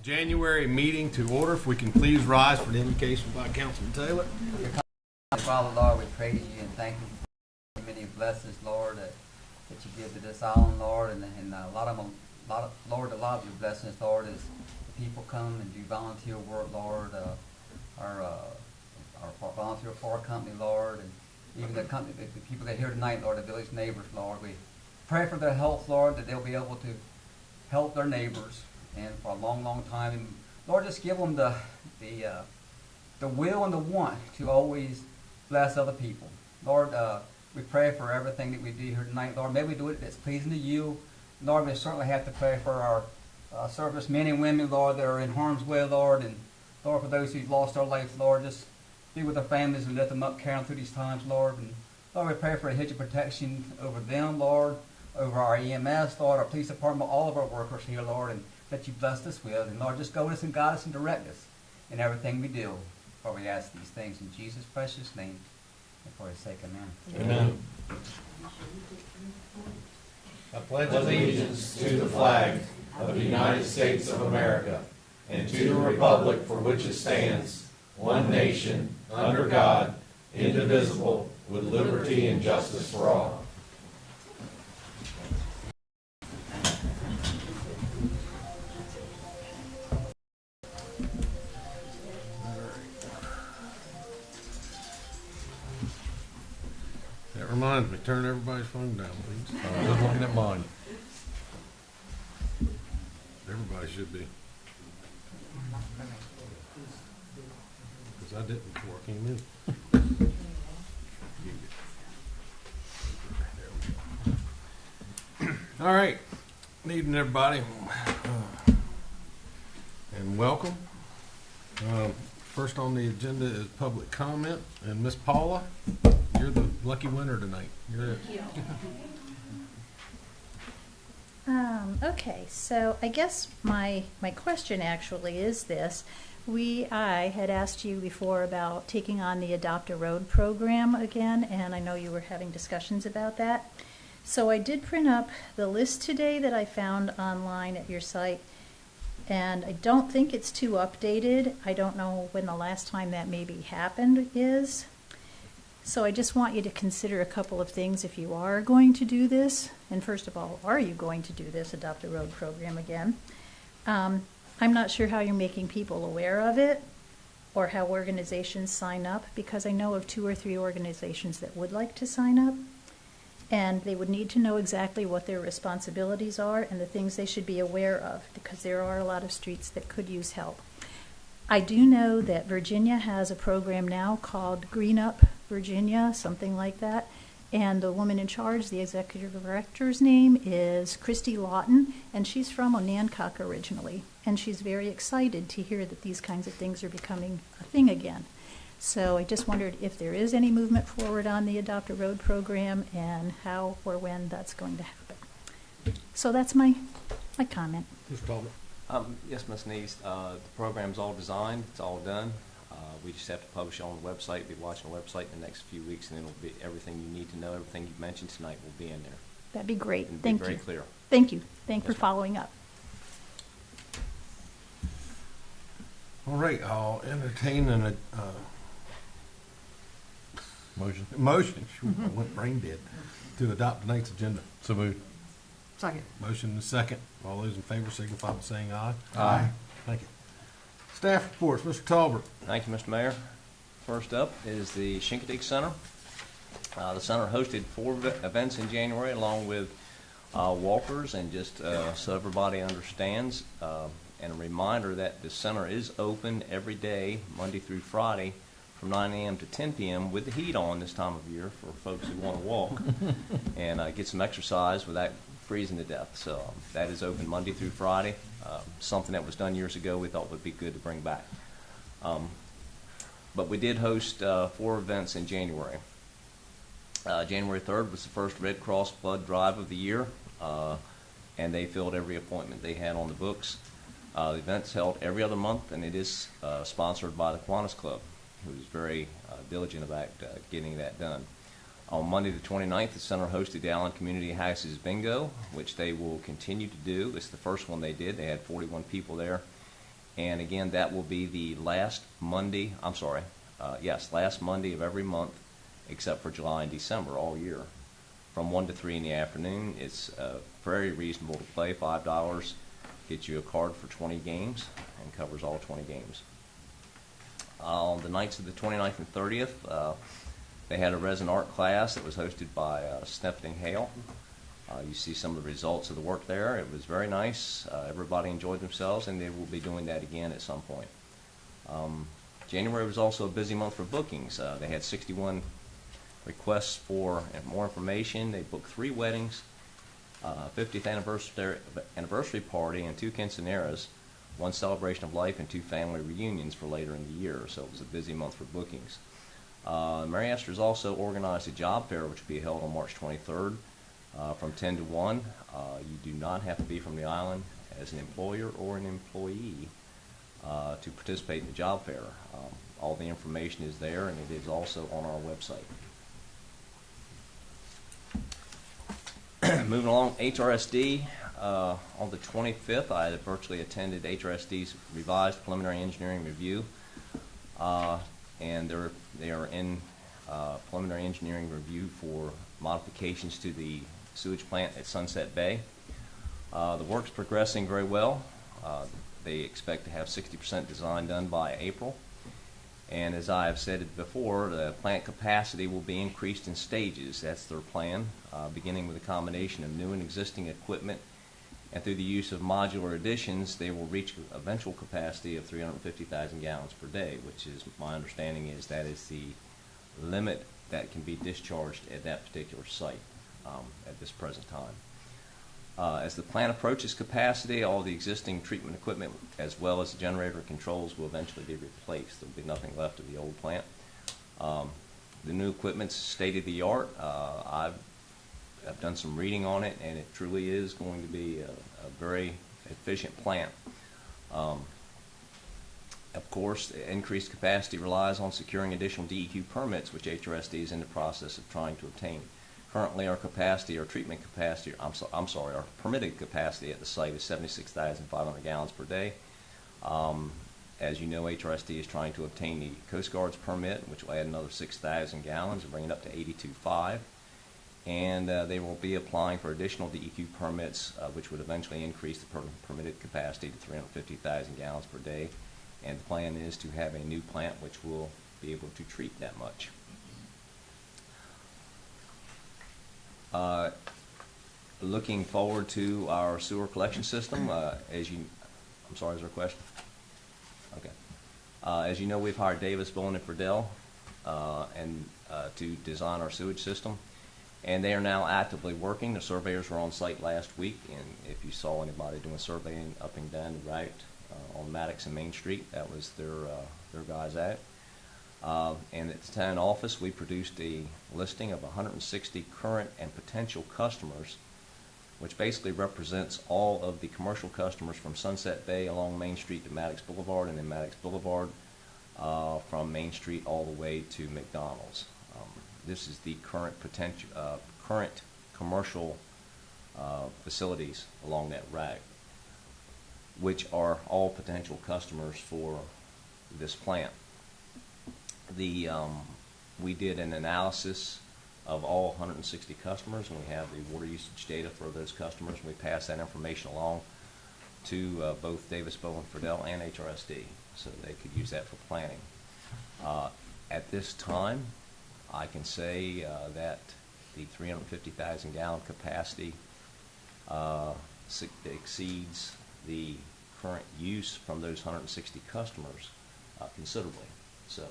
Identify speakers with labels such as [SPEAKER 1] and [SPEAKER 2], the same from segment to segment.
[SPEAKER 1] January meeting to order. If we can please rise for the invocation by Councilman Taylor.
[SPEAKER 2] Father, Lord, we pray to you and thank you for many blessings, Lord, that you give to this island, Lord, and a lot of your blessings, Lord, is the people come and do volunteer work, Lord, our volunteer for our company, Lord, and even the company, the people that are here tonight, Lord, the village neighbors, Lord. We pray for their health, Lord, that they'll be able to help their neighbors and for a long, long time. And Lord, just give them the will and the want to always bless other people. Lord, we pray for everything that we do here tonight. Lord, may we do it that's pleasing to you. Lord, we certainly have to pray for our servicemen and women, Lord, that are in harm's way, Lord. And Lord, for those who've lost their life, Lord, just be with their families and lift them up, carry them through these times, Lord. And Lord, we pray for a hedge of protection over them, Lord, over our EMS, Lord, our police department, all of our workers here, Lord, and that you blessed us with. And Lord, just go with us and guide us and direct us in everything we do. For we ask these things in Jesus' precious name and for his sake, amen.
[SPEAKER 1] Amen.
[SPEAKER 3] I pledge allegiance to the flag of the United States of America and to the republic for which it stands, one nation, under God, indivisible, with liberty and justice for all.
[SPEAKER 1] That reminds me, turn everybody's phone down, please.
[SPEAKER 3] I'm just looking at mine.
[SPEAKER 1] Everybody should be. Because I didn't before I came in. All right. Good evening, everybody. And welcome. First on the agenda is public comment. And Miss Paula, you're the lucky winner tonight. You're it.
[SPEAKER 4] Okay, so I guess my question actually is this. I had asked you before about taking on the Adopt a Road program again, and I know you were having discussions about that. So I did print up the list today that I found online at your site, and I don't think it's too updated. I don't know when the last time that maybe happened is. So I just want you to consider a couple of things if you are going to do this. And first of all, are you going to do this Adopt a Road program again? I'm not sure how you're making people aware of it or how organizations sign up, because I know of 2 or 3 organizations that would like to sign up. And they would need to know exactly what their responsibilities are and the things they should be aware of, because there are a lot of streets that could use help. I do know that Virginia has a program now called Green Up Virginia, something like that. And the woman in charge, the executive director's name is Christy Lawton, and she's from Onancock originally. And she's very excited to hear that these kinds of things are becoming a thing again. So I just wondered if there is any movement forward on the Adopt a Road program and how or when that's going to happen. So that's my comment.
[SPEAKER 1] Mr. Talbot.
[SPEAKER 5] Yes, Ms. Neese, the program's all designed, it's all done. We just have to publish it on the website, be watching the website in the next few weeks, and then it'll be everything you need to know, everything you've mentioned tonight will be in there.
[SPEAKER 4] That'd be great.
[SPEAKER 5] And
[SPEAKER 4] Thank
[SPEAKER 5] be very
[SPEAKER 4] you.
[SPEAKER 5] clear.
[SPEAKER 4] Thank you. Thanks
[SPEAKER 5] Yes,
[SPEAKER 4] for following up.
[SPEAKER 1] All right, I'll entertain an
[SPEAKER 3] Motion.
[SPEAKER 1] Sure, I went brain dead. To adopt tonight's agenda.
[SPEAKER 3] So moved.
[SPEAKER 4] Second.
[SPEAKER 1] Motion and second. All those in favor signify by saying aye.
[SPEAKER 3] Aye.
[SPEAKER 1] Thank you. Staff reports, Mr. Talbot.
[SPEAKER 5] Thank you, Mr. Mayor. First up is the Chincoteague Center. The center hosted 4 events in January along with walkers, and just so everybody understands, and a reminder that the center is open every day, Monday through Friday, from 9 a.m. to 10 p.m. with the heat on this time of year for folks who want to walk and get some exercise without freezing to death. So that is open Monday through Friday. Something that was done years ago we thought would be good to bring back. But we did host 4 events in January. January 3rd was the first Red Cross blood drive of the year, and they filled every appointment they had on the books. The event's held every other month, and it is sponsored by the Kiwanis Club, who is very diligent about getting that done. On Monday the 29th, the center hosted the Allen Community Houses Bingo, which they will continue to do. It's the first one they did. They had 41 people there, And again, that will be the last Monday, last Monday of every month, except for July and December, all year, from 1 to 3 in the afternoon. It's very reasonable to play, $5, gets you a card for 20 games, and covers all 20 games. On the nights of the 29th and 30th, they had a resin art class that was hosted by Stephanie Hale. You see some of the results of the work there. It was very nice. Everybody enjoyed themselves, and they will be doing that again at some point. January was also a busy month for bookings. They had 61 requests for more information. They booked 3 weddings, 50th anniversary party, and 2 quinceañeras, 1 celebration of life, and 2 family reunions for later in the year. So it was a busy month for bookings. Mary Astor's also organized a job fair, which will be held on March 23rd from 10 to 1. You do not have to be from the island as an employer or an employee to participate in the job fair. All the information is there, and it is also on our website. Moving along, HRSD. On the 25th, I virtually attended HRSD's revised preliminary engineering review, and they are in preliminary engineering review for modifications to the sewage plant at Sunset Bay. The work's progressing very well. They expect to have 60% design done by April. And as I have said before, the plant capacity will be increased in stages. That's their plan, beginning with a combination of new and existing equipment. And through the use of modular additions, they will reach an eventual capacity of 350,000 gallons per day, which is, my understanding is, that is the limit that can be discharged at that particular site at this present time. As the plant approaches capacity, all the existing treatment equipment as well as the generator controls will eventually be replaced. There will be nothing left of the old plant. The new equipment's state-of-the-art. I've done some reading on it, and it truly is going to be a very efficient plant. Of course, the increased capacity relies on securing additional DEQ permits, which HRSD is in the process of trying to obtain. Currently, our capacity, our treatment capacity, our permitted capacity at the site is 76,500 gallons per day. As you know, HRSD is trying to obtain the Coast Guard's permit, which will add another 6,000 gallons and bring it up to 82.5. And they will be applying for additional DEQ permits, which would eventually increase the permitted capacity to 350,000 gallons per day. And the plan is to have a new plant which will be able to treat that much. Looking forward to our sewer collection system, I'm sorry, is there a question? Okay. As you know, we've hired Davis, Bowen, and Friedel to design our sewage system, and they are now actively working. The surveyors were on site last week, and if you saw anybody doing surveying up and down the route on Maddox and Main Street, that was their guys at. And at the town office, we produced a listing of 160 current and potential customers, which basically represents all of the commercial customers from Sunset Bay along Main Street to Maddox Boulevard, and then Maddox Boulevard from Main Street all the way to McDonald's. This is the current commercial facilities along that route, which are all potential customers for this plant. We did an analysis of all 160 customers, and we have the water usage data for those customers, and we pass that information along to both Davis, Bowen, Friedel, and HRSD, so they could use that for planning. At this time, I can say that the 350,000 gallon capacity exceeds the current use from those 160 customers considerably. So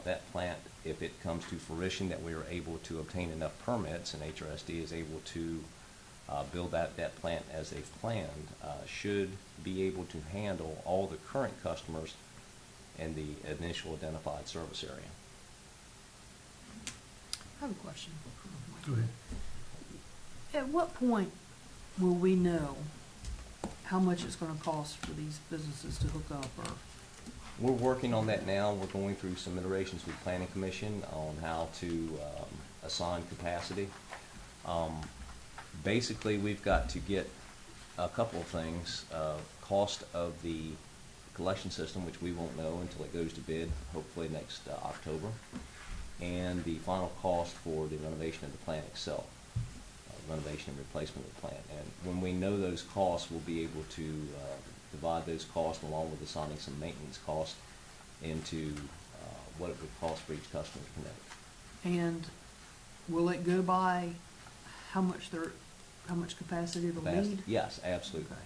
[SPEAKER 5] that plant, if it comes to fruition that we are able to obtain enough permits and HRSD is able to build out that plant as they've planned, should be able to handle all the current customers in the initial identified service area.
[SPEAKER 6] I have a question.
[SPEAKER 1] Go ahead.
[SPEAKER 6] At what point will we know how much it's going to cost for these businesses to hook up? Or
[SPEAKER 5] We're working on that now. We're going through some iterations with Planning Commission on how to assign capacity. Basically, we've got to get a couple of things. Cost of the collection system, which we won't know until it goes to bid, hopefully next October, and the final cost for the renovation of the plant itself, renovation and replacement of the plant. And when we know those costs, we'll be able to divide those costs along with assigning some maintenance costs into what it would cost for each customer to connect.
[SPEAKER 6] And will it go by how much capacity it'll need?
[SPEAKER 5] Yes, absolutely.
[SPEAKER 6] Okay.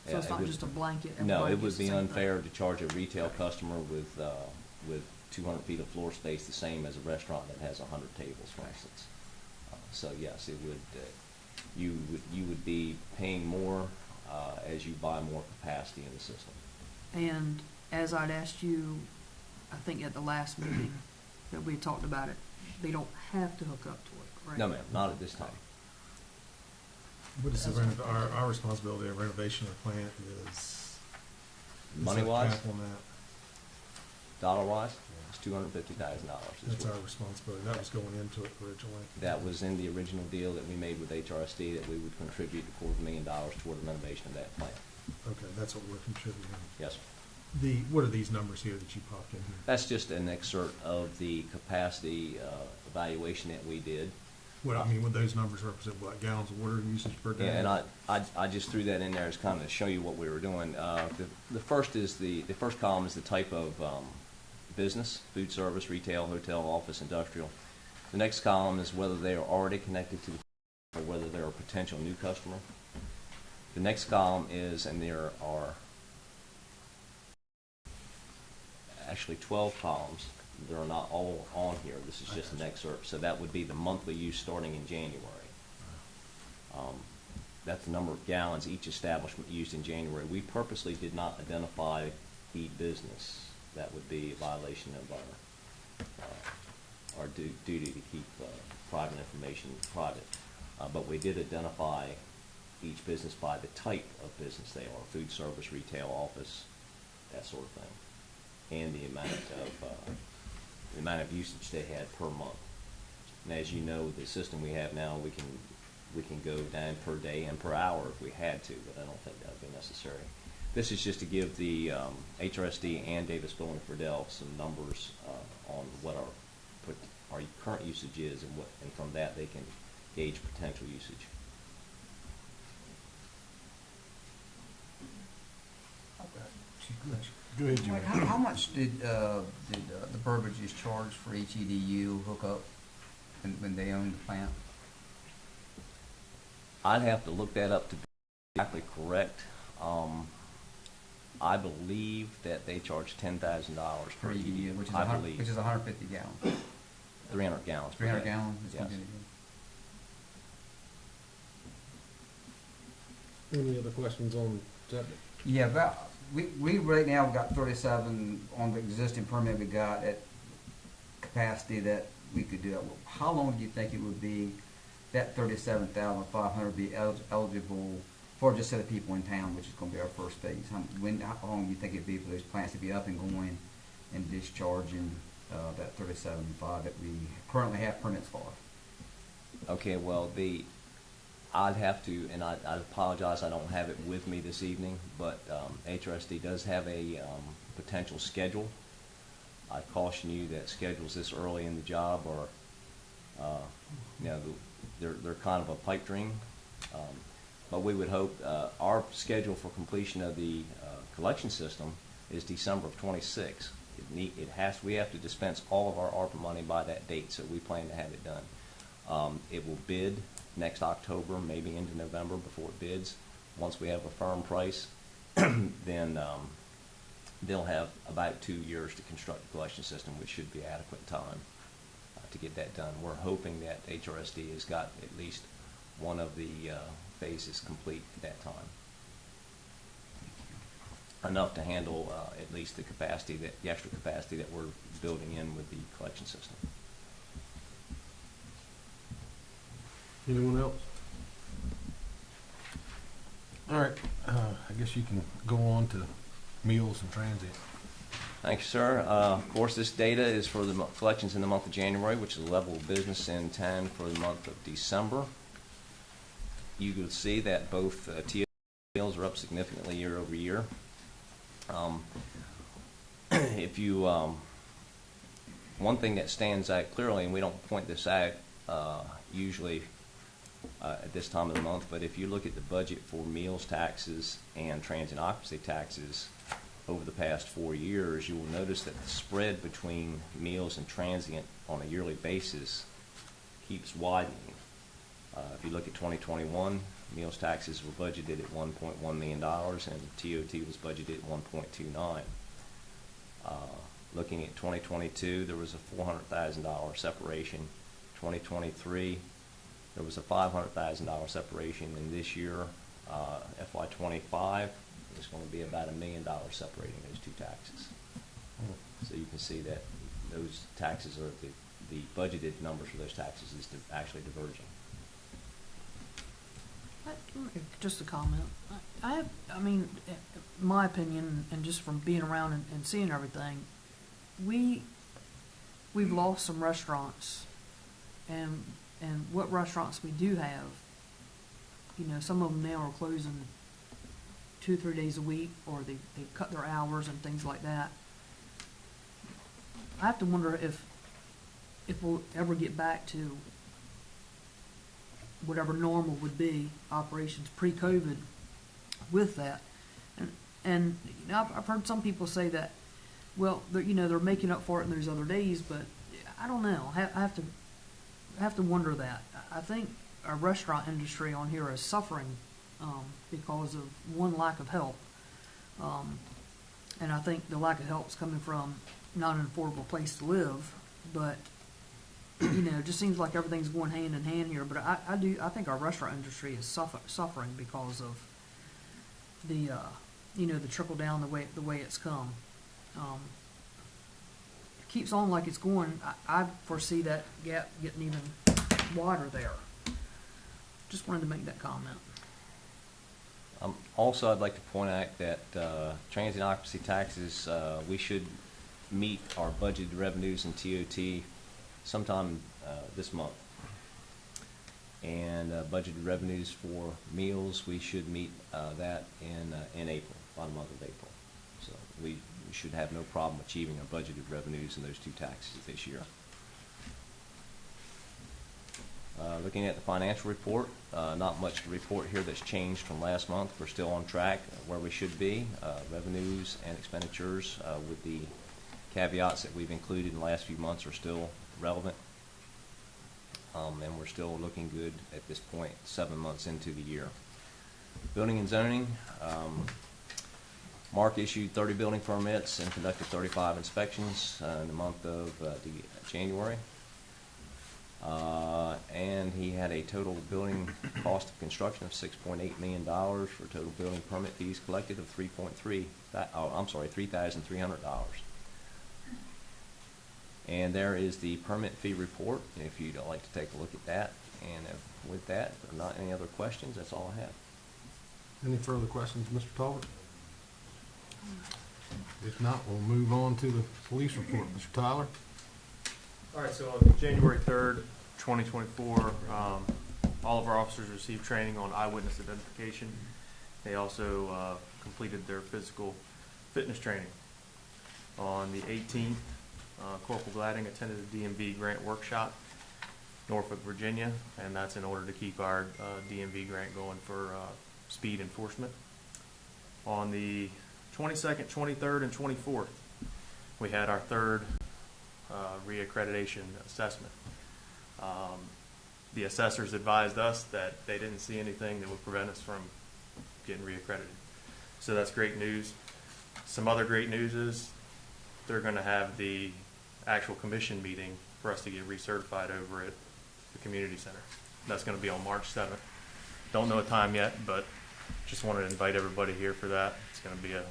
[SPEAKER 5] Yeah,
[SPEAKER 6] So it's
[SPEAKER 5] it
[SPEAKER 6] not
[SPEAKER 5] would-
[SPEAKER 6] just a blanket?
[SPEAKER 5] No,
[SPEAKER 6] everybody
[SPEAKER 5] it would
[SPEAKER 6] gets the
[SPEAKER 5] be
[SPEAKER 6] same thing?
[SPEAKER 5] unfair to charge a retail customer with 200 feet of floor space the same as a restaurant that has 100 tables, for instance. So yes, it would. You would be paying more as you buy more capacity in the system.
[SPEAKER 6] And as I'd asked you, I think at the last meeting that we talked about it, they don't have to hook up to it, correct?
[SPEAKER 5] No, ma'am, not at this time.
[SPEAKER 7] What is our responsibility of renovation of the plant is?
[SPEAKER 5] Money wise,
[SPEAKER 7] Cap on that?
[SPEAKER 5] dollar wise, it's $250,000.
[SPEAKER 7] That's our responsibility. That was going into it originally.
[SPEAKER 5] That was in the original deal that we made with HRSD, that we would contribute $250,000 toward the renovation of that plant.
[SPEAKER 7] Okay, that's what we're contributing.
[SPEAKER 5] Yes, sir.
[SPEAKER 7] What are these numbers here that you popped in here?
[SPEAKER 5] That's just an excerpt of the capacity evaluation that we did.
[SPEAKER 7] What, I mean, would those numbers represent what, gallons of water usage per day?
[SPEAKER 5] Yeah, and I just threw that in there as kind of to show you what we were doing. The first column is the type of business: food service, retail, hotel, office, industrial. The next column is whether they are already connected to the or whether they're a potential new customer. The next column is, and there are actually 12 columns. They're not all on here. This is just an excerpt. So that would be the monthly use starting in January. That's the number of gallons each establishment used in January. We purposely did not identify the business. That would be a violation of our duty to keep private information private. But we did identify each business by the type of business they are: food service, retail, office, that sort of thing, and the amount of usage they had per month. And as you know, the system we have now, we can go down per day and per hour if we had to, but I don't think that would be necessary. This is just to give the HRSD and Davis Bowling Friedel some numbers on what our current usage is, and from that they can gauge potential usage.
[SPEAKER 1] Go ahead, Jimmy.
[SPEAKER 2] Mike, how much did the Burbages charge for each EDU hookup when they owned the plant?
[SPEAKER 5] I'd have to look that up to be exactly correct. I believe that they charge $10,000 per
[SPEAKER 2] Per
[SPEAKER 5] EDU,
[SPEAKER 2] EDU, which is
[SPEAKER 5] I
[SPEAKER 2] 150 gallons.
[SPEAKER 5] 300 gallons. per
[SPEAKER 2] 300
[SPEAKER 5] day.
[SPEAKER 2] gallons? It's
[SPEAKER 5] Yes.
[SPEAKER 2] gonna be-
[SPEAKER 1] Any other questions on septic?
[SPEAKER 2] Yeah, we right now we've got 37 on the existing permit we got at capacity that we could do it. How long do you think it would be that 37,500 be eligible for just set of people in town, which is going to be our first phase? How long do you think it'd be for those plants to be up and going and discharging that 37,500 that we currently have permits for?
[SPEAKER 5] Okay, well, I'd have to, and I apologize, I don't have it with me this evening, but HRSD does have a potential schedule. I caution you that schedules this early in the job are, they're kind of a pipe dream. But we would hope our schedule for completion of the collection system is December of 26. We have to dispense all of our ARPA money by that date, so we plan to have it done. It will bid next October, maybe into November before it bids. Once we have a firm price, then they'll have about 2 years to construct the collection system, which should be adequate time to get that done. We're hoping that HRSD has got at least one of the phases complete at that time. Enough to handle at least the extra capacity that we're building in with the collection system.
[SPEAKER 1] Anyone else? All right, I guess you can go on to meals and transit.
[SPEAKER 5] Thank you, sir. Of course, this data is for the collections in the month of January, which is the level of business in town for the month of December. You can see that both TO meals are up significantly year over year. If you, one thing that stands out clearly, and we don't point this out usually at this time of the month, but if you look at the budget for meals taxes and transient occupancy taxes over the past 4 years, you will notice that the spread between meals and transient on a yearly basis keeps widening. If you look at 2021, meals taxes were budgeted at $1.1 million and TOT was budgeted at 1.29. Looking at 2022, there was a $400,000 separation. 2023, there was a $500,000 separation, and this year, FY25, there's going to be about $1 million separating those two taxes. So you can see that those taxes are the budgeted numbers for those taxes is actually diverging.
[SPEAKER 6] Just a comment. I mean, in my opinion, and just from being around and seeing everything, we've lost some restaurants, and what restaurants we do have, you know, some of them now are closing 2 or 3 days a week, or they cut their hours and things like that. I have to wonder if we'll ever get back to whatever normal would be, operations pre-COVID with that. And you know, I've heard some people say that, well, they're making up for it in those other days, but I don't know. I have to wonder that. I think our restaurant industry on here is suffering because of, one, lack of help. And I think the lack of help is coming from not an affordable place to live, but you know, it just seems like everything's going hand in hand here. But I think our restaurant industry is suffering because of the the trickle down, the way it's come. It keeps on like it's going. I foresee that gap getting even wider there. Just wanted to make that comment.
[SPEAKER 5] Also, I'd like to point out that transient occupancy taxes, we should meet our budgeted revenues in TOT sometime this month. And budgeted revenues for meals, we should meet that in April, by the month of April. So we should have no problem achieving our budgeted revenues in those two taxes this year. Looking at the financial report, not much to report here that's changed from last month. We're still on track where we should be. Revenues and expenditures with the caveats that we've included in the last few months are still relevant. And we're still looking good at this point, 7 months into the year. Building and zoning, Mark issued 30 building permits and conducted 35 inspections in the month of January. And he had a total building cost of construction of $6.8 million for total building permit fees collected of $3,300. And there is the permit fee report, if you'd like to take a look at that. And with that, if there are not any other questions, that's all I have.
[SPEAKER 1] Any further questions, Mr. Talbot? If not, we'll move on to the police report. Mr. Tyler?
[SPEAKER 8] All right, so on January 3rd, 2024, all of our officers received training on eyewitness identification. They also completed their physical fitness training. On the 18th, Corporal Gladding attended the DMV grant workshop, Norfolk, Virginia, and that's in order to keep our DMV grant going for speed enforcement. On the 22nd, 23rd, and 24th, we had our third reaccreditation assessment. The assessors advised us that they didn't see anything that would prevent us from getting reaccredited. So that's great news. Some other great news is they're going to have the actual commission meeting for us to get recertified over at the community center. That's going to be on March 7th. Don't know a time yet, but just wanted to invite everybody here for that. It's going to be a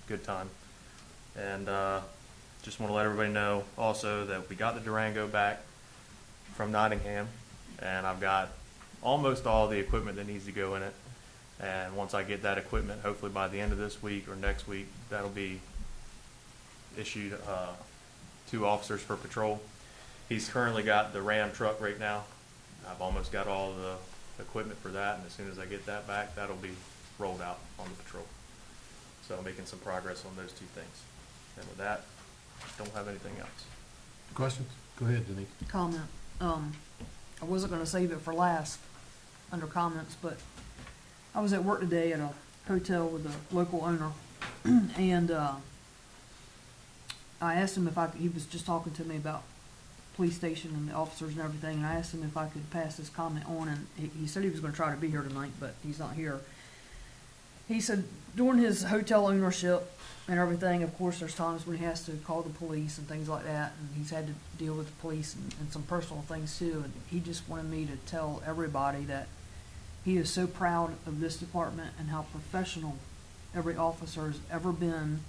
[SPEAKER 8] good time. And just want to let everybody know also that we got the Durango back from Nottingham, and I've got almost all the equipment that needs to go in it. And once I get that equipment, hopefully by the end of this week or next week, that'll be issued 2 officers per patrol. He's currently got the Ram truck right now. I've almost got all the equipment for that, and as soon as I get that back, that'll be rolled out on the patrol. So making some progress on those two things. And with that, don't have anything else.
[SPEAKER 1] Questions? Go ahead, Denise.
[SPEAKER 6] Comment. I wasn't gonna save it for last under comments, but I was at work today at a hotel with a local owner, and I asked him if he was just talking to me about police station and the officers and everything, and I asked him if I could pass this comment on, and he said he was gonna try to be here tonight, but he's not here. He said during his hotel ownership and everything, of course, there's times when he has to call the police and things like that, and he's had to deal with the police and some personal things too, and he just wanted me to tell everybody that he is so proud of this department and how professional every officer has ever been,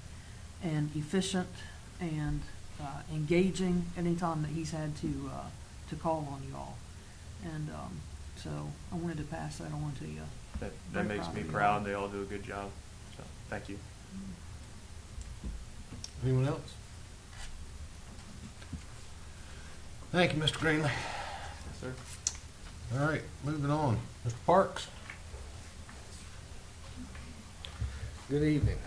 [SPEAKER 6] and efficient and engaging anytime that he's had to call on you all. And so I wanted to pass that on to you.
[SPEAKER 8] That
[SPEAKER 6] Very
[SPEAKER 8] makes
[SPEAKER 6] proud
[SPEAKER 8] me
[SPEAKER 6] of you
[SPEAKER 8] proud.
[SPEAKER 6] all.
[SPEAKER 8] They all do a good job. So thank you.
[SPEAKER 1] Anyone else? Thank you, Mr. Greenley.
[SPEAKER 8] Yes, sir.
[SPEAKER 1] All right, moving on. Mr. Parks?
[SPEAKER 9] Good evening.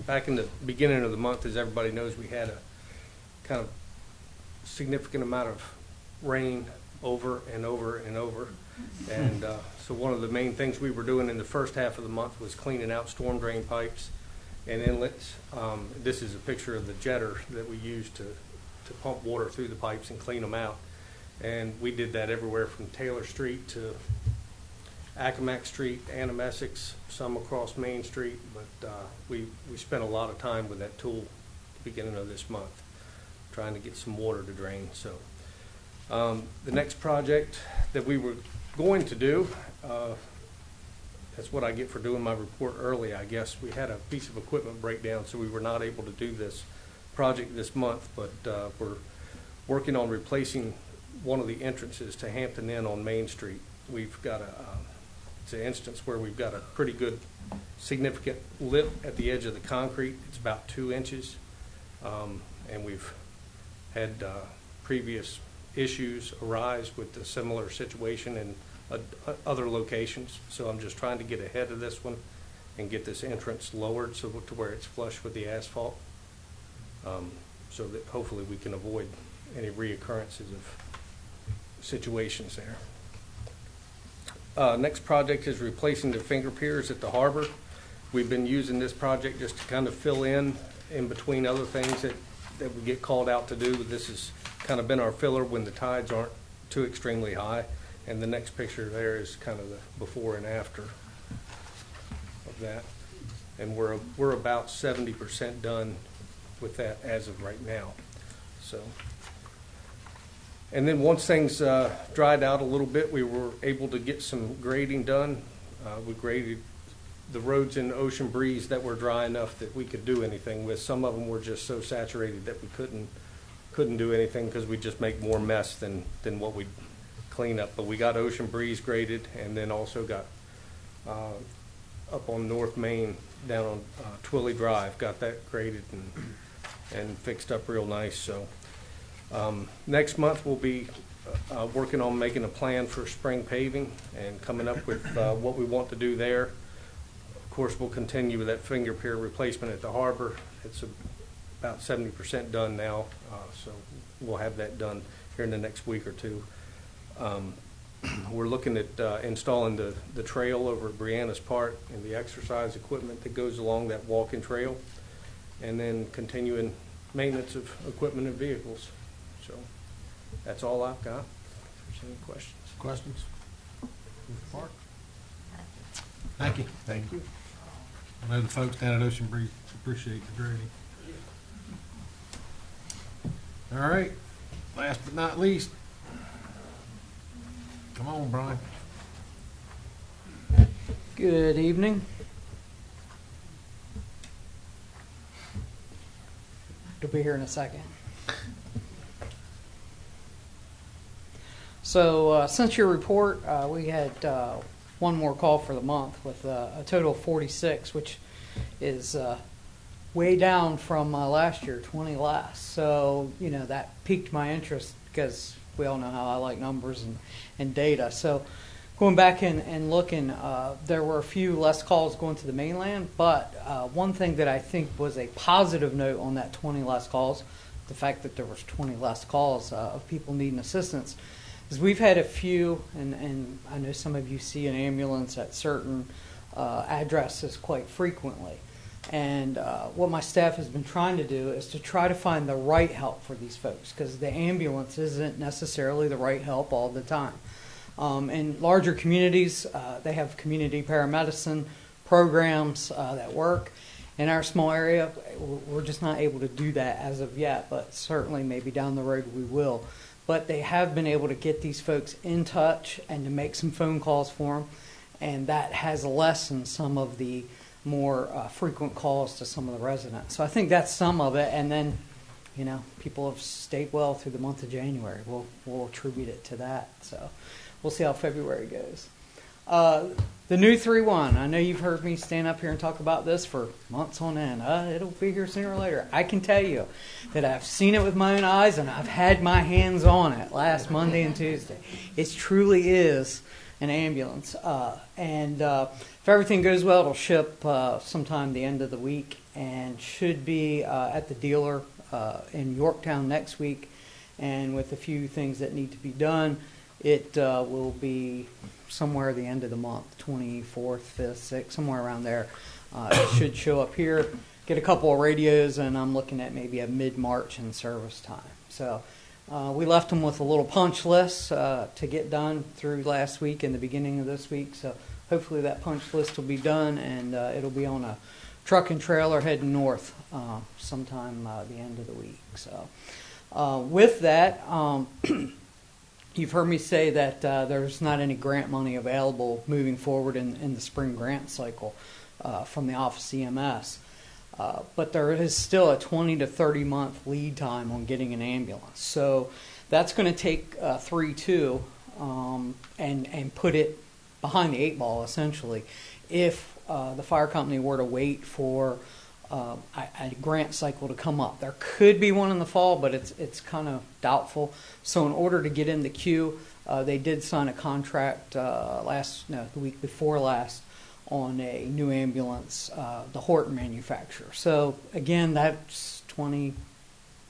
[SPEAKER 9] Back in the beginning of the month, as everybody knows, we had a kind of significant amount of rain over and over and over. And so one of the main things we were doing in the first half of the month was cleaning out storm drain pipes and inlets. This is a picture of the jetter that we use to pump water through the pipes and clean them out. And we did that everywhere from Taylor Street to Accomack Street, Anamessex, some across Main Street, but we spent a lot of time with that tool at the beginning of this month, trying to get some water to drain. So the next project that we were going to do, that's what I get for doing my report early, I guess. We had a piece of equipment breakdown, so we were not able to do this project this month, but we're working on replacing one of the entrances to Hampton Inn on Main Street. We've got it's an instance where we've got a pretty good significant lip at the edge of the concrete. It's about 2 inches, and we've had previous issues arise with a similar situation in other locations. So I'm just trying to get ahead of this one and get this entrance lowered so to where it's flush with the asphalt, so that hopefully we can avoid any reoccurrences of situations there. Next project is replacing the finger piers at the harbor. We've been using this project just to kind of fill in between other things that we get called out to do. This has kind of been our filler when the tides aren't too extremely high. And the next picture there is kind of the before and after of that. And we're about 70% done with that as of right now. So. And then once things dried out a little bit, we were able to get some grading done. We graded the roads in Ocean Breeze that were dry enough that we could do anything with. Some of them were just so saturated that we couldn't do anything because we just make more mess than what we clean up. But we got Ocean Breeze graded, and then also got up on North Main down on Twilley Drive, got that graded and fixed up real nice. So. Next month we'll be working on making a plan for spring paving and coming up with what we want to do there. Of course, we'll continue with that finger pier replacement at the harbor. It's about 70% done now, so we'll have that done here in the next week or two. We're looking at installing the trail over at Brianna's Park and the exercise equipment that goes along that walking trail, and then continuing maintenance of equipment and vehicles. So that's all I've got. If there's any questions.
[SPEAKER 1] Questions? Mr. Park? Thank you. Thank you. I know the folks down at Ocean Breeze appreciate the grading. All right. Last but not least, come on, Brian.
[SPEAKER 10] Good evening. He'll be here in a second. So since your report, we had one more call for the month with a total of 46, which is way down from last year, 20 less. So, you know, that piqued my interest because we all know how I like numbers and data. So going back and looking, there were a few less calls going to the mainland, but one thing that I think was a positive note on that 20 less calls, the fact that there was 20 less calls of people needing assistance, is we've had a few, and I know some of you see an ambulance at certain addresses quite frequently. And what my staff has been trying to do is to try to find the right help for these folks, because the ambulance isn't necessarily the right help all the time. In larger communities, they have community paramedicine programs that work. In our small area, we're just not able to do that as of yet, but certainly maybe down the road we will. But they have been able to get these folks in touch and to make some phone calls for them, and that has lessened some of the more frequent calls to some of the residents. So I think that's some of it, and then, you know, people have stayed well through the month of January. We'll attribute it to that. So we'll see how February goes. The new 3-1. I know you've heard me stand up here and talk about this for months on end. It'll be here sooner or later. I can tell you that I've seen it with my own eyes, and I've had my hands on it last Monday and Tuesday. It truly is an ambulance. And if everything goes well, it'll ship sometime the end of the week and should be at the dealer in Yorktown next week. And with a few things that need to be done, it will be somewhere at the end of the month, 24th, 5th, 6th, somewhere around there. It should show up here, get a couple of radios, and I'm looking at maybe a mid-March in service time. So we left them with a little punch list to get done through last week and the beginning of this week. So hopefully that punch list will be done, and it'll be on a truck and trailer heading north sometime the end of the week. So with that, you've heard me say that there's not any grant money available moving forward in the spring grant cycle from the Office of EMS. But there is still a 20 to 30 month lead time on getting an ambulance. So that's going to take 3-2 and put it behind the 8 ball, essentially, if the fire company were to wait for a grant cycle to come up. There could be one in the fall, but it's kind of doubtful. So in order to get in the queue, they did sign a contract the week before last on a new ambulance, the Horton manufacturer. So again, that's 20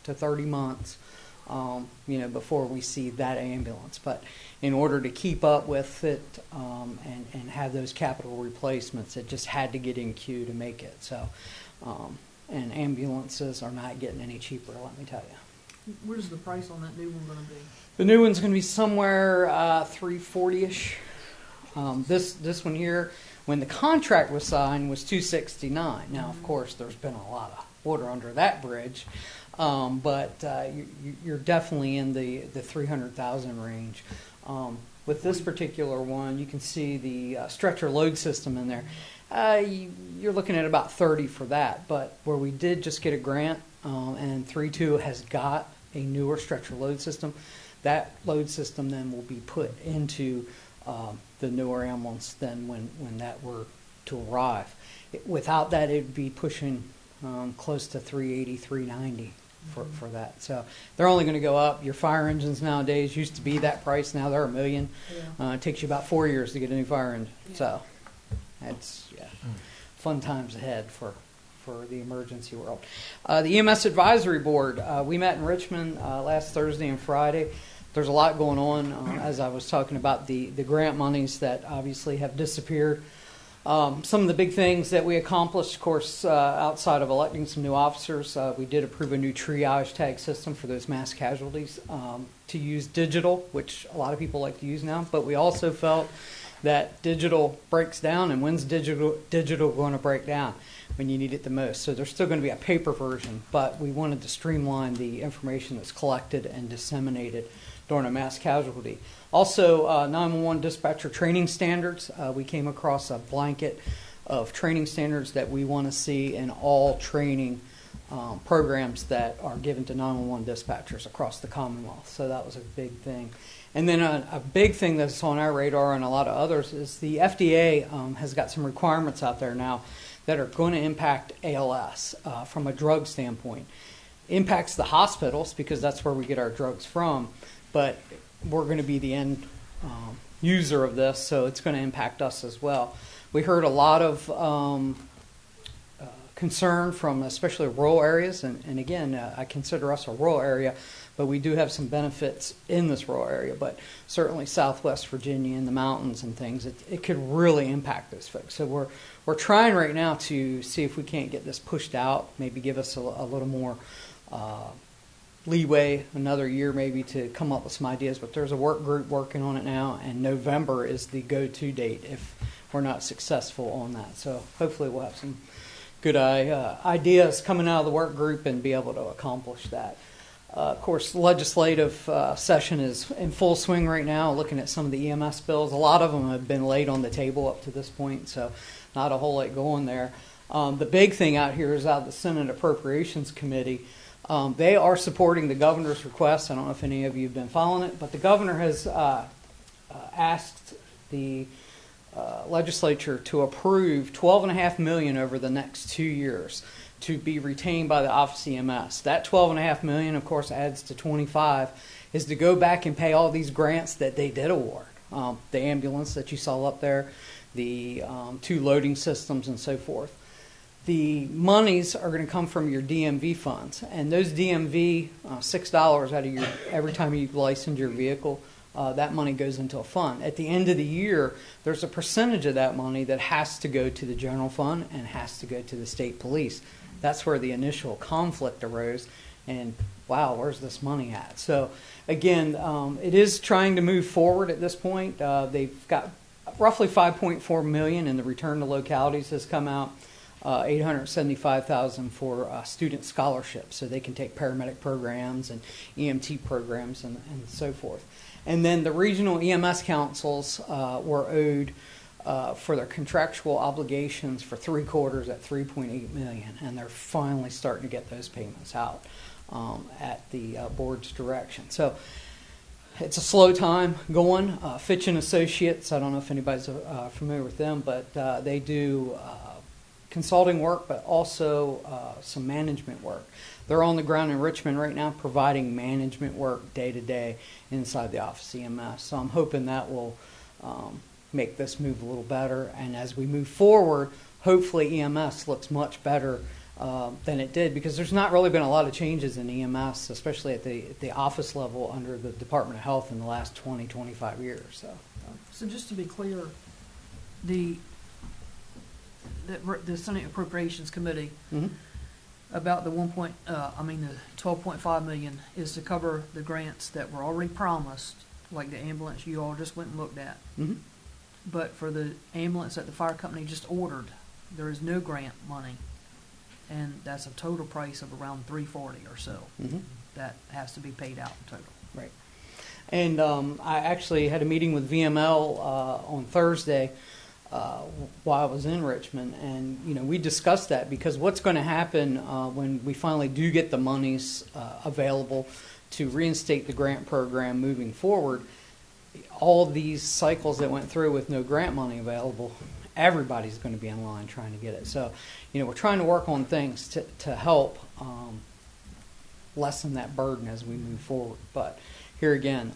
[SPEAKER 10] to 30 months, before we see that ambulance. But in order to keep up with it and have those capital replacements, it just had to get in queue to make it. So. And ambulances are not getting any cheaper, let me tell you.
[SPEAKER 6] Where's the price on that new one going to be?
[SPEAKER 10] The new one's going to be somewhere $340-ish. This one here, when the contract was signed, was $269. Now, of course, there's been a lot of water under that bridge, but you're definitely in the $300,000 range. With this particular one, you can see the stretcher load system in there. You're looking at about $30 for that, but where we did just get a grant, and 3-2 has got a newer stretcher load system, that load system then will be put into the newer ambulance then when that were to arrive. Without that, it would be pushing close to $380, $390 for that. So they're only going to go up. Your fire engines nowadays used to be that price. Now they're $1 million. It takes you about 4 years to get a new fire engine. Yeah. So that's fun times ahead for the emergency world. The EMS Advisory Board, we met in Richmond last Thursday and Friday. There's a lot going on, as I was talking about the grant monies that obviously have disappeared. Some of the big things that we accomplished, of course, outside of electing some new officers, we did approve a new triage tag system for those mass casualties to use digital, which a lot of people like to use now, but we also felt that digital breaks down, and when's digital going to break down? When you need it the most. So there's still going to be a paper version, but we wanted to streamline the information that's collected and disseminated during a mass casualty. Also, 911 dispatcher training standards. We came across a blanket of training standards that we want to see in all training programs that are given to 911 dispatchers across the Commonwealth. So that was a big thing. And then a big thing that's on our radar and a lot of others is the FDA has got some requirements out there now that are going to impact ALS from a drug standpoint. Impacts the hospitals because that's where we get our drugs from, but we're going to be the end user of this, so it's going to impact us as well. We heard a lot of concern from especially rural areas, and again, I consider us a rural area, but we do have some benefits in this rural area, but certainly Southwest Virginia and the mountains and things, it could really impact those folks. So we're trying right now to see if we can't get this pushed out, maybe give us a little more leeway, another year maybe, to come up with some ideas. But there's a work group working on it now, and November is the go-to date if we're not successful on that. So hopefully we'll have some good ideas coming out of the work group and be able to accomplish that. Of course, legislative session is in full swing right now, looking at some of the EMS bills. A lot of them have been laid on the table up to this point, so not a whole lot going there. The big thing out here is out of the Senate Appropriations Committee. They are supporting the governor's request. I don't know if any of you have been following it, but the governor has asked the legislature to approve $12.5 million over the next 2 years to be retained by the Office of EMS. That $12.5 million, of course, adds to 25, is to go back and pay all these grants that they did award. The ambulance that you saw up there, the 2 loading systems, and so forth. The monies are going to come from your DMV funds, and those DMV, $6 out of your every time you license your vehicle, that money goes into a fund. At the end of the year, there's a percentage of that money that has to go to the general fund and has to go to the state police. That's where the initial conflict arose, and wow, where's this money at? So again, it is trying to move forward at this point. They've got roughly $5.4 million in the return to localities has come out. $875,000 for student scholarships, so they can take paramedic programs and EMT programs and so forth. And then the regional EMS councils were owed for their contractual obligations for 3 quarters at $3.8 million, and they're finally starting to get those payments out at the board's direction. So it's a slow time going. Fitch and Associates, I don't know if anybody's familiar with them, but they do consulting work, but also some management work. They're on the ground in Richmond right now providing management work day to day inside the Office of EMS. So I'm hoping that will make this move a little better. And as we move forward, hopefully EMS looks much better than it did, because there's not really been a lot of changes in EMS, especially at the office level under the Department of Health in the last 20, 25 years.
[SPEAKER 6] So just to be clear, the Senate Appropriations Committee about the the $12.5 million is to cover the grants that were already promised, like the ambulance you all just went and looked at. But for the ambulance that the fire company just ordered, there is no grant money, and that's a total price of around $340 or so. That has to be paid out in total.
[SPEAKER 10] Right. And I actually had a meeting with VML on Thursday while I was in Richmond, and we discussed that, because what's going to happen when we finally do get the monies available to reinstate the grant program moving forward, all these cycles that went through with no grant money available, everybody's going to be in line trying to get it. So we're trying to work on things to help lessen that burden as we move forward. But here again,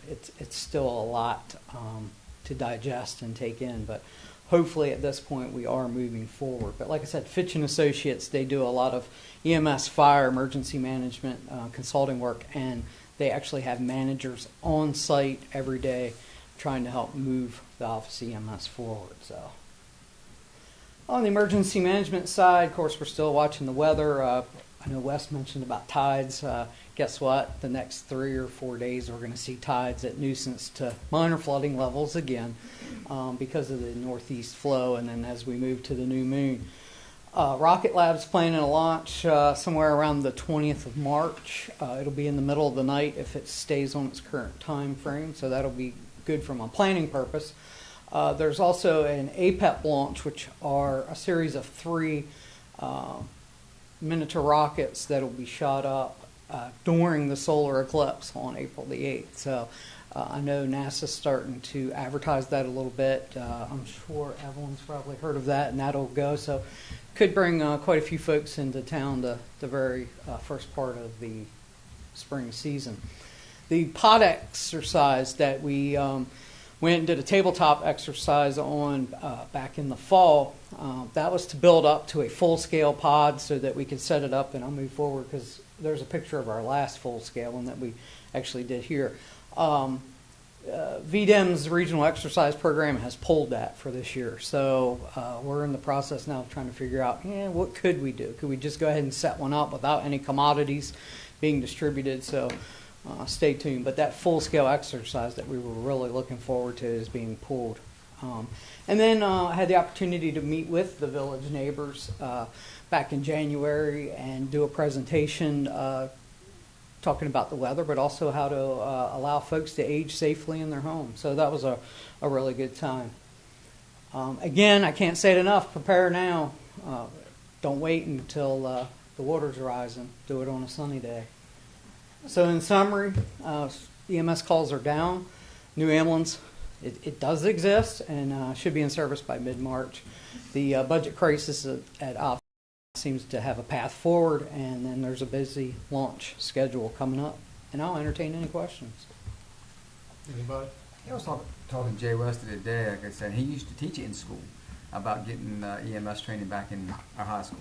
[SPEAKER 10] it's still a lot to digest and take in, but hopefully at this point we are moving forward. But like I said, Fitch and Associates, they do a lot of EMS, fire, emergency management, consulting work, and they actually have managers on site every day trying to help move the Office of EMS forward. So on the emergency management side, of course, we're still watching the weather. I know Wes mentioned about tides. Guess what? The next 3 or 4 days we're going to see tides at nuisance to minor flooding levels again because of the northeast flow, and then as we move to the new moon. Rocket Lab's planning a launch somewhere around the 20th of March. It'll be in the middle of the night if it stays on its current time frame, so that'll be good from a planning purpose. There's also an APEP launch, which are a series of 3 miniature rockets that will be shot up during the solar eclipse on April the 8th. So I know NASA's starting to advertise that a little bit. I'm sure Evelyn's probably heard of that, and that'll go. So could bring quite a few folks into town the very first part of the spring season. The pod exercise that we went and did a tabletop exercise on back in the fall. That was to build up to a full-scale pod so that we could set it up, and I'll move forward because there's a picture of our last full-scale one that we actually did here. VDEM's regional exercise program has pulled that for this year, so we're in the process now of trying to figure out, what could we do? Could we just go ahead and set one up without any commodities being distributed? So stay tuned. But that full-scale exercise that we were really looking forward to is being pulled. And then I had the opportunity to meet with the village neighbors back in January and do a presentation talking about the weather, but also how to allow folks to age safely in their homes. So that was a really good time. Again, I can't say it enough. Prepare now. Don't wait until the water's rising. Do it on a sunny day. So in summary, EMS calls are down. New ambulance, it does exist and should be in service by mid-March. The budget crisis at OPS seems to have a path forward, and then there's a busy launch schedule coming up. And I'll entertain any questions.
[SPEAKER 7] Anybody?
[SPEAKER 2] I was talking to Jay West today. Like I said, he used to teach it in school about getting EMS training back in our high school.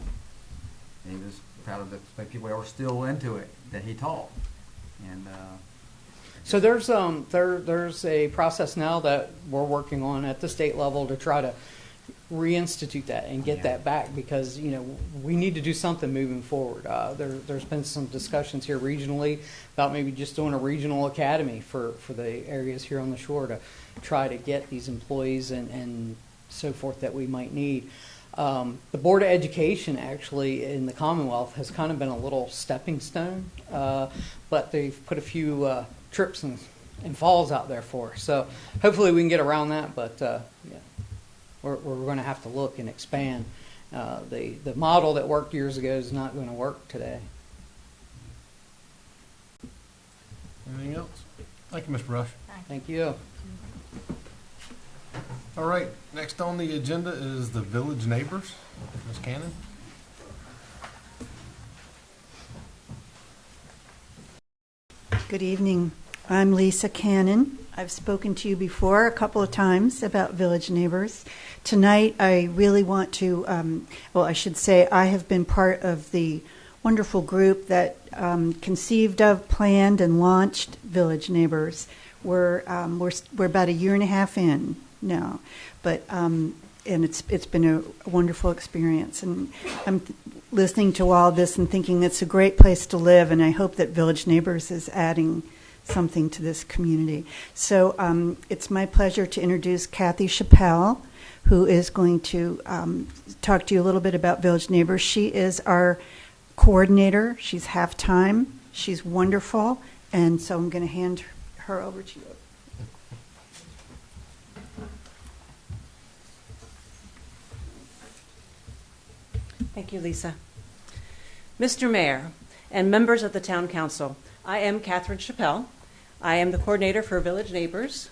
[SPEAKER 2] And he was proud of the people that were still into it that he taught. And
[SPEAKER 10] so there's a process now that we're working on at the state level to try to reinstitute that and get that back, because we need to do something moving forward. There's been some discussions here regionally about maybe just doing a regional academy for the areas here on the shore to try to get these employees and so forth that we might need. The Board of Education actually in the Commonwealth has kind of been a little stepping stone, but they've put a few trips and falls out there for us. So hopefully we can get around that, but we're going to have to look and expand. The model that worked years ago is not going to work today.
[SPEAKER 1] Anything else? Thank you, Mr. Rush.
[SPEAKER 10] Thank you.
[SPEAKER 1] All right, next on the agenda is the Village Neighbors. Ms. Cannon?
[SPEAKER 11] Good evening. I'm Lisa Cannon. I've spoken to you before a couple of times about Village Neighbors. Tonight, I really want to, I should say I have been part of the wonderful group that conceived of, planned, and launched Village Neighbors. We're about a year and a half in now, but and it's been a wonderful experience. And I'm listening to all this and thinking it's a great place to live, and I hope that Village Neighbors is adding something to this community. So it's my pleasure to introduce Kathy Chappelle, who is going to talk to you a little bit about Village Neighbors. She is our coordinator. She's half-time. She's wonderful. And so I'm going to hand her over to you.
[SPEAKER 12] Thank you, Lisa. Mr. Mayor and members of the Town Council, I am Catherine Chappelle. I am the coordinator for Village Neighbors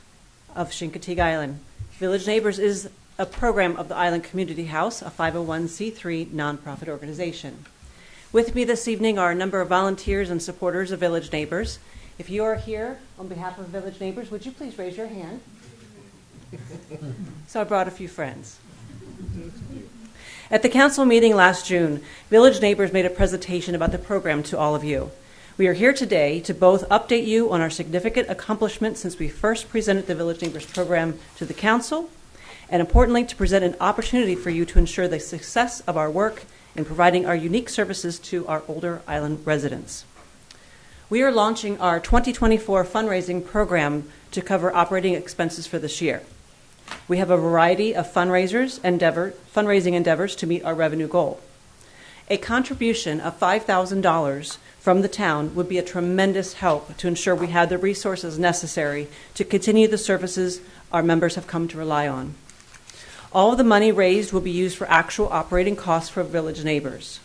[SPEAKER 12] of Chincoteague Island. Village Neighbors is a program of the Island Community House, a 501c3 nonprofit organization. With me this evening are a number of volunteers and supporters of Village Neighbors. If you are here on behalf of Village Neighbors, would you please raise your hand? So I brought a few friends. At the council meeting last June, Village Neighbors made a presentation about the program to all of you. We are here today to both update you on our significant accomplishments since we first presented the Village Neighbors program to the council, and importantly, to present an opportunity for you to ensure the success of our work in providing our unique services to our older island residents. We are launching our 2024 fundraising program to cover operating expenses for this year. We have a variety of fundraising endeavors to meet our revenue goal. A contribution of $5,000 from the town would be a tremendous help to ensure we have the resources necessary to continue the services our members have come to rely on. All of the money raised will be used for actual operating costs for Village Neighbors.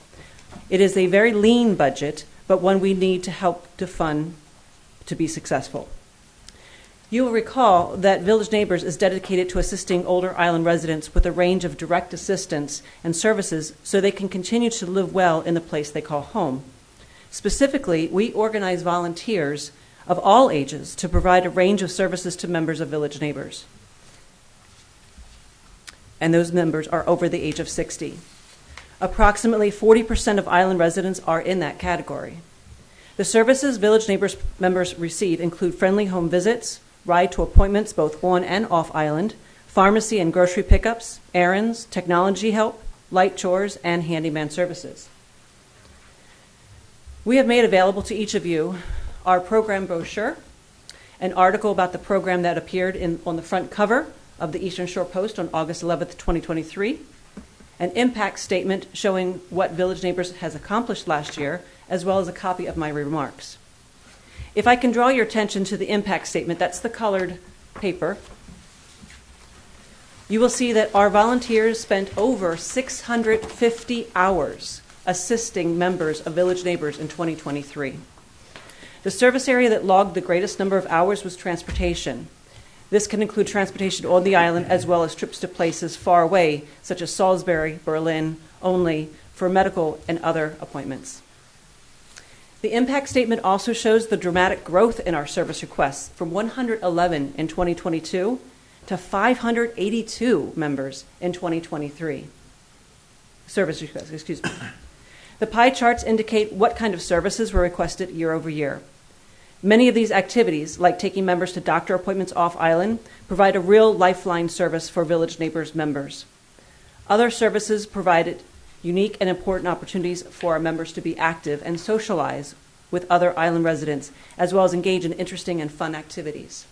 [SPEAKER 12] It is a very lean budget, but one we need to help to fund to be successful. You will recall that Village Neighbors is dedicated to assisting older island residents with a range of direct assistance and services so they can continue to live well in the place they call home. Specifically, we organize volunteers of all ages to provide a range of services to members of Village Neighbors. And those members are over the age of 60. Approximately 40% of island residents are in that category. The services Village Neighbors members receive include friendly home visits, ride to appointments both on and off island, pharmacy and grocery pickups, errands, technology help, light chores, and handyman services. We have made available to each of you our program brochure, an article about the program that appeared on the front cover of the Eastern Shore Post on August 11th, 2023, an impact statement showing what Village Neighbors has accomplished last year, as well as a copy of my remarks. If I can draw your attention to the impact statement, that's the colored paper, you will see that our volunteers spent over 650 hours assisting members of Village Neighbors in 2023. The service area that logged the greatest number of hours was transportation. This can include transportation on the island as well as trips to places far away, such as Salisbury, Berlin, only for medical and other appointments. The impact statement also shows the dramatic growth in our service requests from 111 in 2022 to 582 members in 2023. Service requests, excuse me. The pie charts indicate what kind of services were requested year over year. Many of these activities, like taking members to doctor appointments off island, provide a real lifeline service for Village Neighbors members. Other services provided unique and important opportunities for our members to be active and socialize with other island residents, as well as engage in interesting and fun activities.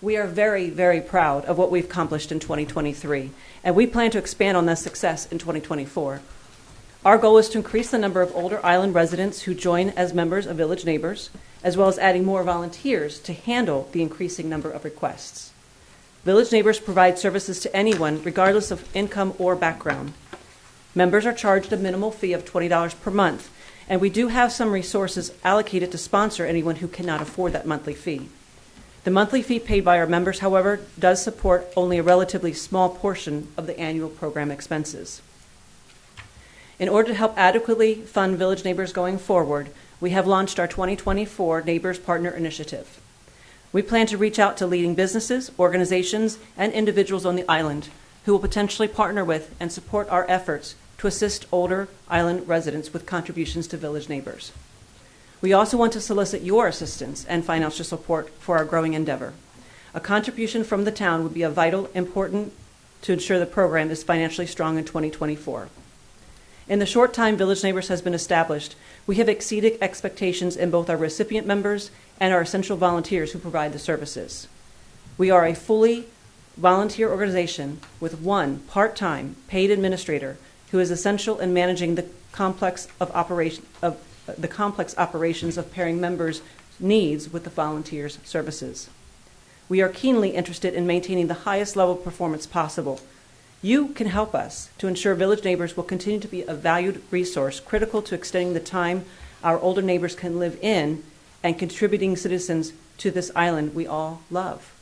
[SPEAKER 12] We are very, very proud of what we've accomplished in 2023, and we plan to expand on this success in 2024. Our goal is to increase the number of older island residents who join as members of Village Neighbors, as well as adding more volunteers to handle the increasing number of requests. Village Neighbors provide services to anyone, regardless of income or background. Members are charged a minimal fee of $20 per month, and we do have some resources allocated to sponsor anyone who cannot afford that monthly fee. The monthly fee paid by our members, however, does support only a relatively small portion of the annual program expenses. In order to help adequately fund Village Neighbors going forward, we have launched our 2024 Neighbors Partner Initiative. We plan to reach out to leading businesses, organizations, and individuals on the island who will potentially partner with and support our efforts to assist older island residents with contributions to Village Neighbors. We also want to solicit your assistance and financial support for our growing endeavor. A contribution from the town would be a vital important to ensure the program is financially strong in 2024. In the short time Village Neighbors has been established, we have exceeded expectations in both our recipient members and our essential volunteers who provide the services. We are a fully volunteer organization with one part-time paid administrator who is essential in managing the complex operations of pairing members' needs with the volunteers' services. We are keenly interested in maintaining the highest level of performance possible. You can help us to ensure Village Neighbors will continue to be a valued resource critical to extending the time our older neighbors can live in and contributing citizens to this island we all love.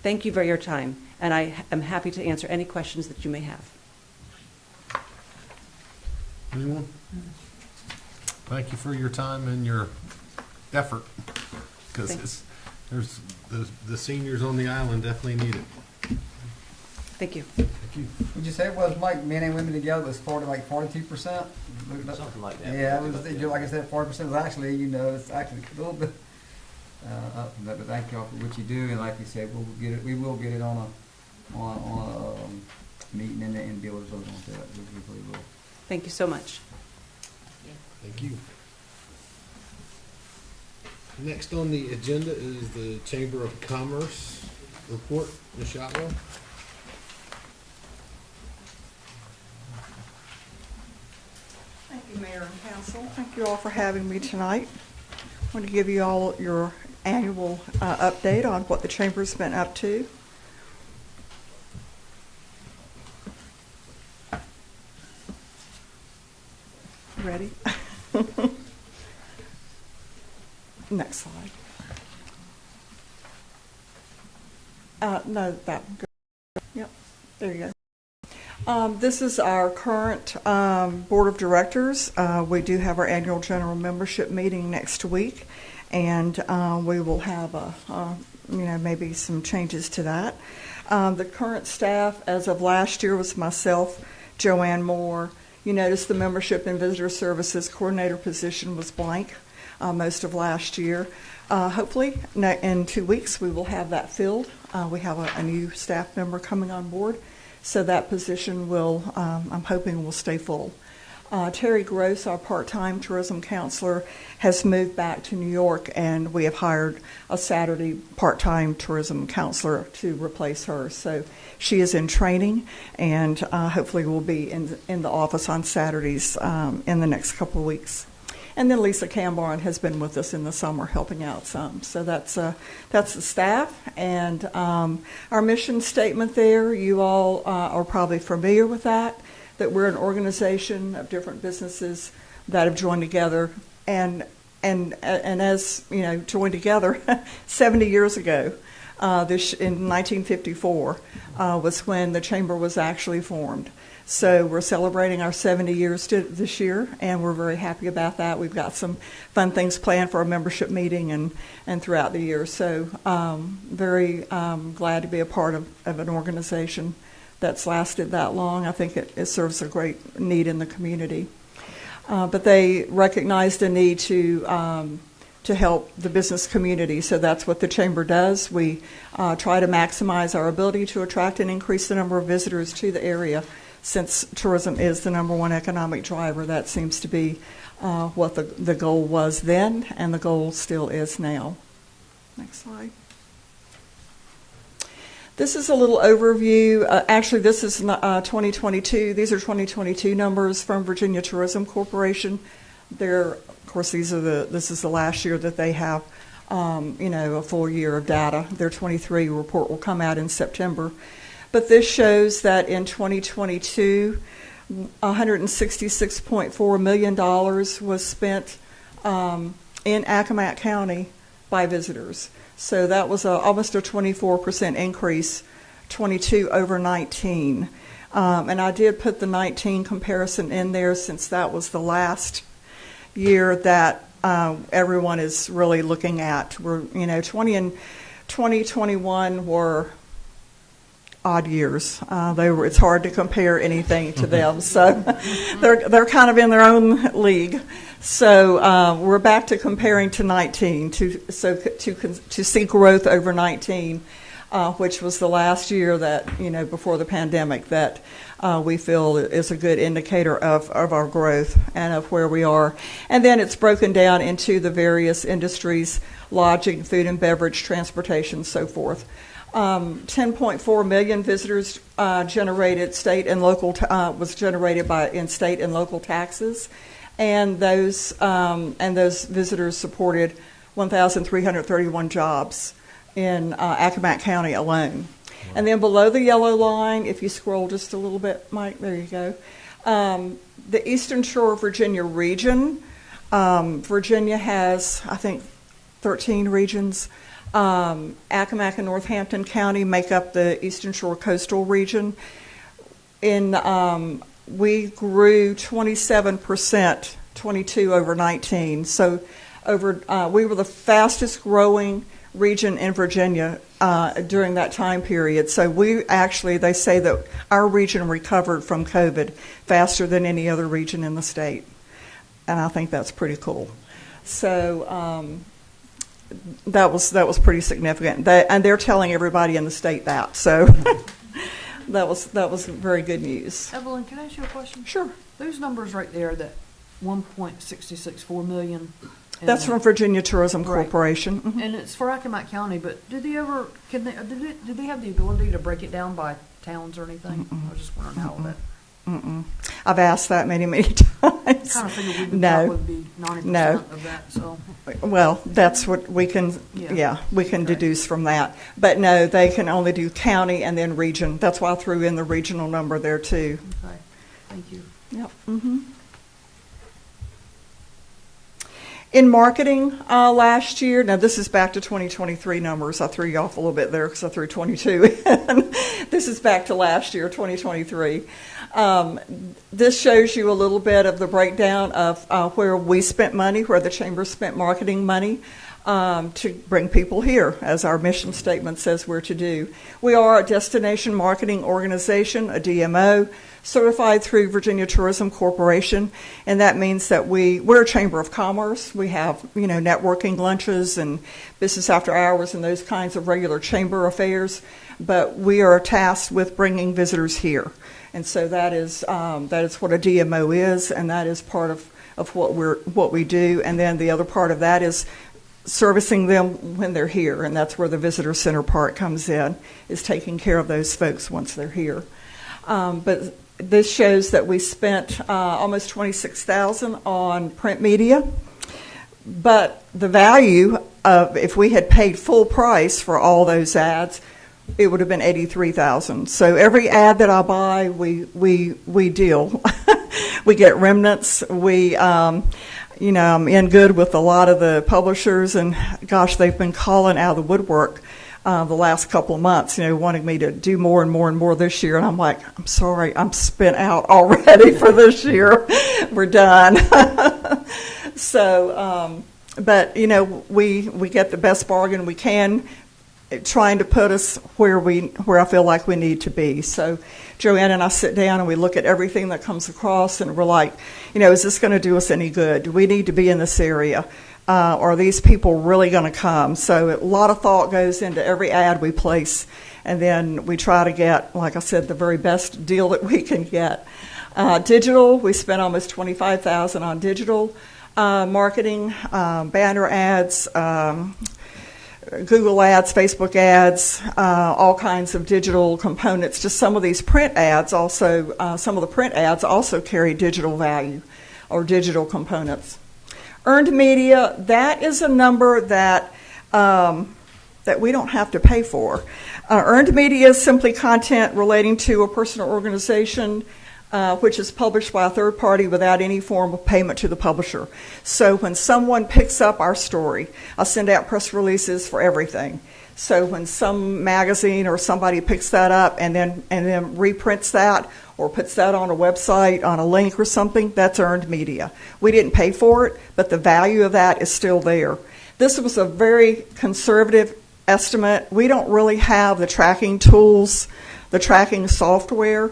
[SPEAKER 12] Thank you for your time, and I am happy to answer any questions that you may have.
[SPEAKER 1] Anyone? Thank you for your time and your effort, because there's the seniors on the island definitely need it.
[SPEAKER 12] Thank you.
[SPEAKER 1] Thank you.
[SPEAKER 2] Would you say it was like men and women together was 42%?
[SPEAKER 5] Something like that.
[SPEAKER 2] Yeah, it was like I said, 40% was actually, it's actually a little bit up from that. But thank y'all for what you do, and like we said, we will get it on a meeting and be able to vote on that. We really will.
[SPEAKER 12] Thank you so much.
[SPEAKER 1] Thank you. Next on the agenda is the Chamber of Commerce report. Ms. Shotwell.
[SPEAKER 13] Thank you, Mayor and Council. Thank you all for having me tonight. I want to give you all your annual update on what the Chamber's been up to. Ready? Next slide. No, that one. Yep, there you go. This is our current Board of Directors. We do have our annual general membership meeting next week, and we will have maybe some changes to that. The current staff as of last year was myself, Joanne Moore. You notice the membership and visitor services coordinator position was blank most of last year. Hopefully, in 2 weeks, we will have that filled. We have a new staff member coming on board, so that position will, I'm hoping, will stay full. Terry Gross, our part-time tourism counselor, has moved back to New York, and we have hired a Saturday part-time tourism counselor to replace her. So she is in training, and hopefully will be in the office on Saturdays in the next couple of weeks. And then Lisa Cambarn has been with us in the summer helping out some. So that's the staff. And our mission statement there, you all are probably familiar with that we're an organization of different businesses that have joined together. And as, joined together 70 years ago, in 1954 was when the Chamber was actually formed. So we're celebrating our 70 years this year, and we're very happy about that. We've got some fun things planned for our membership meeting and throughout the year. So very glad to be a part of an organization that's lasted that long. I think it serves a great need in the community. But they recognized a need to help the business community, so that's what the Chamber does. We try to maximize our ability to attract and increase the number of visitors to the area. Since tourism is the number one economic driver, that seems to be what the goal was then, and the goal still is now. Next slide. This is a little overview. Actually, this is 2022. These are 2022 numbers from Virginia Tourism Corporation. Of course, this is the last year that they have, a full year of data. Their 23 report will come out in September. But this shows that in 2022, $166.4 million was spent in Accomack County by visitors. So that was almost a 24% increase, 22 over 19. And I did put the 19 comparison in there since that was the last year that everyone is really looking at. 20 and 2021 were odd years. It's hard to compare anything to them. So they're kind of in their own league. So we're back to comparing to 19 to see growth over 19, which was the last year that before the pandemic that we feel is a good indicator of our growth and of where we are. And then it's broken down into the various industries: lodging, food and beverage, transportation, so forth. 10.4 million visitors generated state and local was generated in state and local taxes, and those visitors supported 1,331 jobs in Accomack County alone. Wow. And then below the yellow line, if you scroll just a little bit, Mike, there you go. The Eastern Shore of Virginia region. Virginia has, I think, 13 regions. Accomack and Northampton County make up the Eastern Shore coastal region. We grew 27%, 22 over 19. So we were the fastest growing region in Virginia during that time period. So they say that our region recovered from COVID faster than any other region in the state. And I think that's pretty cool. So that was pretty significant. And they're telling everybody in the state that. So that was very good news.
[SPEAKER 6] Evelyn, can I ask you a question?
[SPEAKER 13] Sure.
[SPEAKER 6] Those numbers right there, that 1.664 million.
[SPEAKER 13] That's from Virginia Tourism Corporation.
[SPEAKER 6] Right. Mm-hmm. And it's for Accomack County, but did they have the ability to break it down by towns or anything? I was just wondering how that.
[SPEAKER 13] I've asked that many times.
[SPEAKER 6] I kind of figured we would probably be 90% of that. So.
[SPEAKER 13] Well, that's what we can. We can deduce from that. But no, they can only do county and then region. That's why I threw in the regional number there too.
[SPEAKER 6] Okay, thank you.
[SPEAKER 13] Yep. Mm-hmm. In marketing last year, now this is back to 2023 numbers. I threw you off a little bit there because I threw 22 in. This is back to last year, 2023. This shows you a little bit of the breakdown of where we spent money, where the Chamber spent marketing money. to bring people here, as our mission statement says we're to do. We are a destination marketing organization, a DMO, certified through Virginia Tourism Corporation, and that means that we're a chamber of commerce. We have, networking lunches and business after hours and those kinds of regular chamber affairs, but we are tasked with bringing visitors here. And so that is what a DMO is, and that is part of what we do. And then the other part of that is servicing them when they're here, and that's where the visitor center part comes in, is taking care of those folks once they're here. But this shows that we spent almost $26,000 on print media, but the value of, if we had paid full price for all those ads, it would have been $83,000. So every ad that I buy, we deal. We get remnants. I'm in good with a lot of the publishers, and gosh, they've been calling out of the woodwork the last couple of months, wanting me to do more and more and more this year. And I'm like, I'm sorry, I'm spent out already for this year. We're done. So, but we get the best bargain we can, trying to put us where I feel like we need to be. So Joanne and I sit down and we look at everything that comes across, and we're like, is this going to do us any good? Do we need to be in this area? Are these people really going to come? So a lot of thought goes into every ad we place, and then we try to get, like I said, the very best deal that we can get. Digital, we spent almost $25,000 on digital marketing, banner ads, Google ads, Facebook ads, all kinds of digital components. Just some of these print ads also, some of the print ads also carry digital value or digital components. Earned media, that is a number that we don't have to pay for. Earned media is simply content relating to a person or organization which is published by a third party without any form of payment to the publisher. So when someone picks up our story, I send out press releases for everything. So when some magazine or somebody picks that up and then reprints that or puts that on a website, on a link or something, that's earned media. We didn't pay for it, but the value of that is still there. This was a very conservative estimate. We don't really have the tracking tools, the tracking software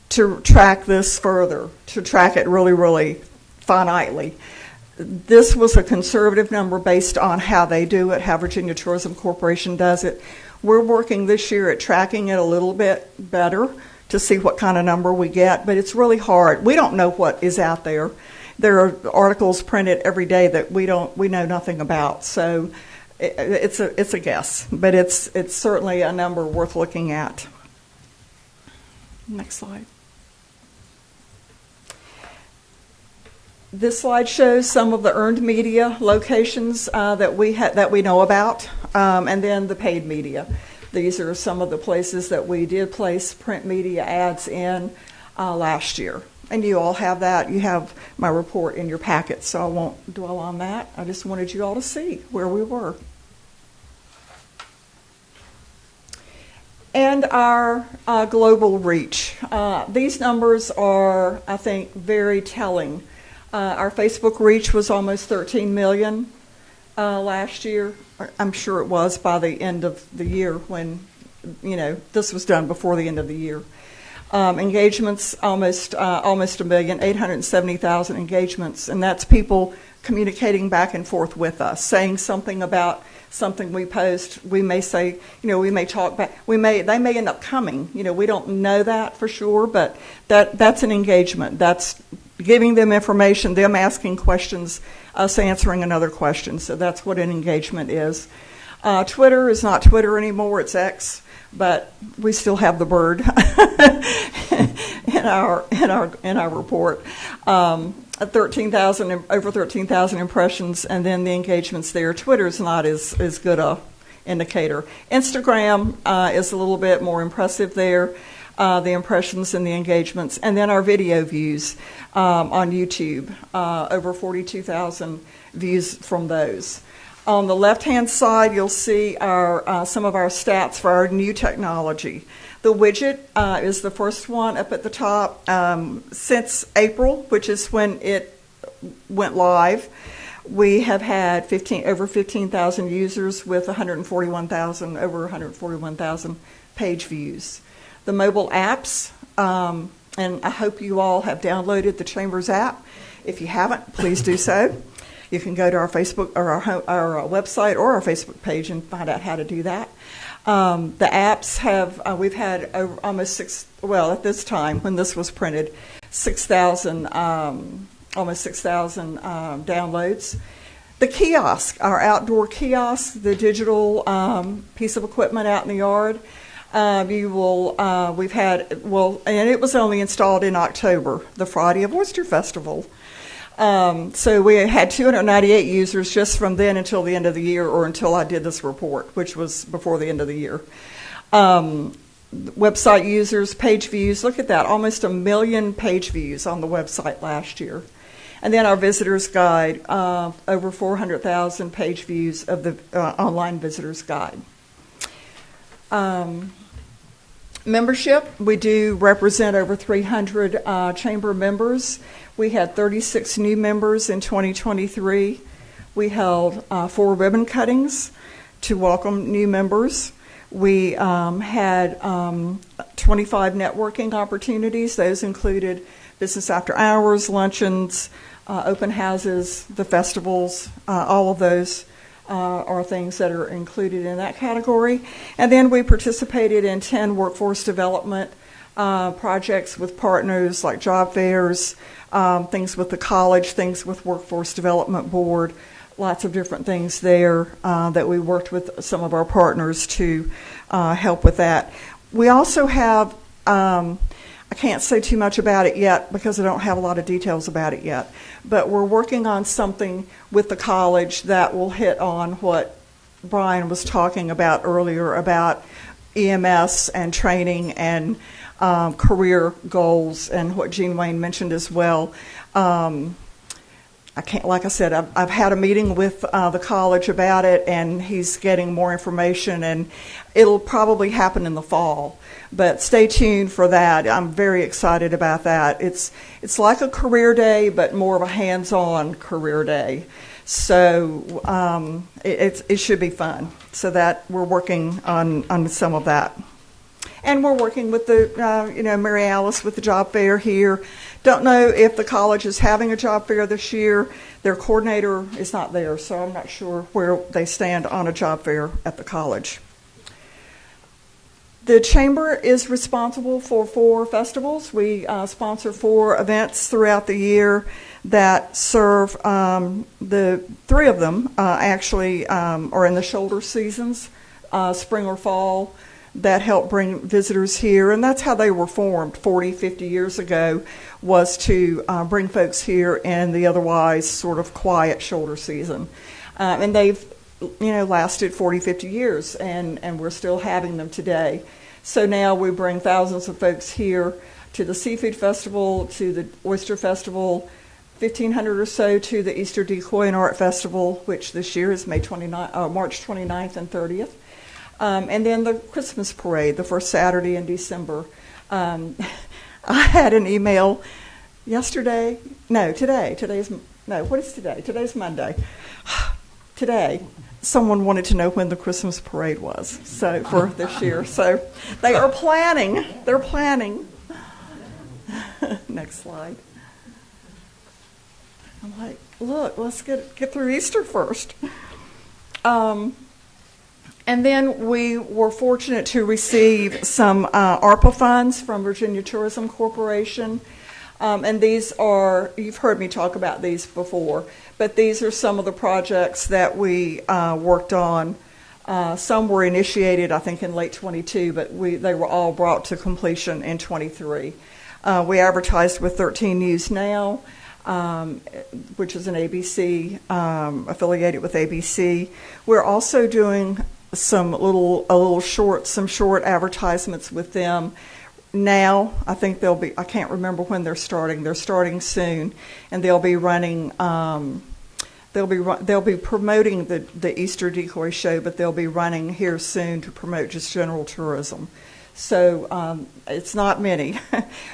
[SPEAKER 13] to track this further, to track it really, really finitely. This was a conservative number based on how they do it, how Virginia Tourism Corporation does it. We're working this year at tracking it a little bit better to see what kind of number we get, but it's really hard. We don't know what is out there. There are articles printed every day that we know nothing about. So it's a guess, but it's certainly a number worth looking at. Next slide. This slide shows some of the earned media locations that we know about, and then the paid media. These are some of the places that we did place print media ads in last year. And you all have that. You have my report in your packet, so I won't dwell on that. I just wanted you all to see where we were. And our global reach. These numbers are, I think, very telling. Our Facebook reach was almost 13 million last year. I'm sure it was by the end of the year when, this was done before the end of the year. Engagements, almost a million, 870,000 engagements, and that's people communicating back and forth with us, saying something about something we post. We may say, we may talk back. They may end up coming. We don't know that for sure, but that's an engagement. That's giving them information, them asking questions, us answering another question. So that's what an engagement is. Twitter is not Twitter anymore; it's X, but we still have the bird in our report. 13,000, over 13,000 impressions, and then the engagements there. Twitter's not as good a indicator. Instagram is a little bit more impressive there. The impressions and the engagements, and then our video views on YouTube, over 42,000 views from those. On the left-hand side, you'll see some of our stats for our new technology. The widget is the first one up at the top. Since April, which is when it went live, We have had over 15,000 users with over 141,000 page views. The mobile apps, and I hope you all have downloaded the Chambers app. If you haven't, please do so. You can go to our Facebook or our website or our Facebook page and find out how to do that. The apps have, we've had almost at this time when this was printed, 6,000, almost 6,000 downloads. The kiosk, our outdoor kiosk, the digital piece of equipment out in the yard, and it was only installed in October, the Friday of Oyster Festival. So we had 298 users just from then until the end of the year, or until I did this report, which was before the end of the year. Website users, page views, look at that, almost 1 million page views on the website last year. And then our visitors guide, over 400,000 page views of the online visitors guide. Membership, we do represent over 300 chamber members. We had 36 new members in 2023. We held 4 ribbon cuttings to welcome new members. We had 25 networking opportunities. Those included business after hours, luncheons, open houses, the festivals. All of those are things that are included in that category. And then we participated in 10 workforce development projects with partners like job fairs, things with the college, things with Workforce Development Board, lots of different things there that we worked with some of our partners to help with that. We also have, I can't say too much about it yet because I don't have a lot of details about it yet, but we're working on something with the college that will hit on what Brian was talking about earlier about EMS and training and career goals, and what Jean Wayne mentioned as well. Like I said, I've had a meeting with the college about it, and he's getting more information, and it'll probably happen in the fall. But stay tuned for that. I'm very excited about that. It's like a career day, but more of a hands-on career day. So it should be fun. So that we're working on some of that. And we're working with the, Mary Alice with the job fair here. Don't know if the college is having a job fair this year. Their coordinator is not there, so I'm not sure where they stand on a job fair at the college. The Chamber is responsible for 4 festivals. We sponsor 4 events throughout the year that serve, the 3 of them actually are in the shoulder seasons, spring or fall, that help bring visitors here. And that's how they were formed 40, 50 years ago, was to bring folks here in the otherwise sort of quiet shoulder season. And they've lasted 40, 50 years, and we're still having them today. So now we bring thousands of folks here to the Seafood Festival, to the Oyster Festival, 1,500 or so to the Easter Decoy and Art Festival, which this year is March 29th and 30th. And then the Christmas parade, the first Saturday in December. I had an email yesterday. No, today. What is today? Today's Monday. Today, someone wanted to know when the Christmas parade was, so for this year. So they are planning. They're planning. Next slide. I'm like, look, let's get through Easter first. And then we were fortunate to receive some ARPA funds from Virginia Tourism Corporation. And these are, you've heard me talk about these before, but these are some of the projects that we worked on. Some were initiated, I think, in late 22, but they were all brought to completion in 23. We advertised with 13 News Now, which is an ABC, affiliated with ABC. We're also doing some short advertisements with them now. I think I can't remember when they're starting. They're starting soon, and they'll be running, they'll be promoting the Easter Decoy show, but they'll be running here soon to promote just general tourism. So it's not many.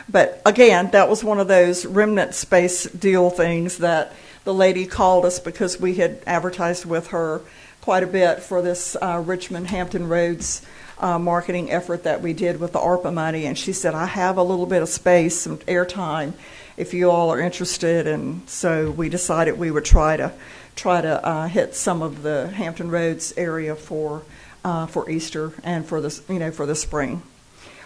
[SPEAKER 13] But again, that was one of those remnant space deal things that the lady called us because we had advertised with her quite a bit for this Richmond Hampton Roads marketing effort that we did with the ARPA money. And she said, I have a little bit of space, some airtime, if you all are interested. And so we decided we would try to hit some of the Hampton Roads area for Easter and for the spring.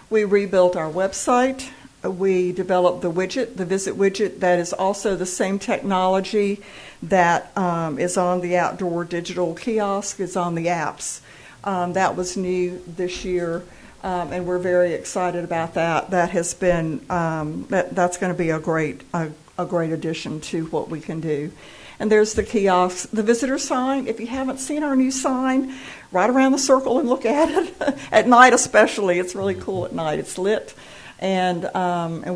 [SPEAKER 13] We rebuilt our website. We developed the widget, the Visit widget, that is also the same technology that is on the outdoor digital kiosk, is on the apps. That was new this year, and we're very excited about that. That has been that's going to be a great addition to what we can do. And there's the kiosk, the visitor sign. If you haven't seen our new sign, right around the circle and look at it at night, especially. It's really cool at night. It's lit, and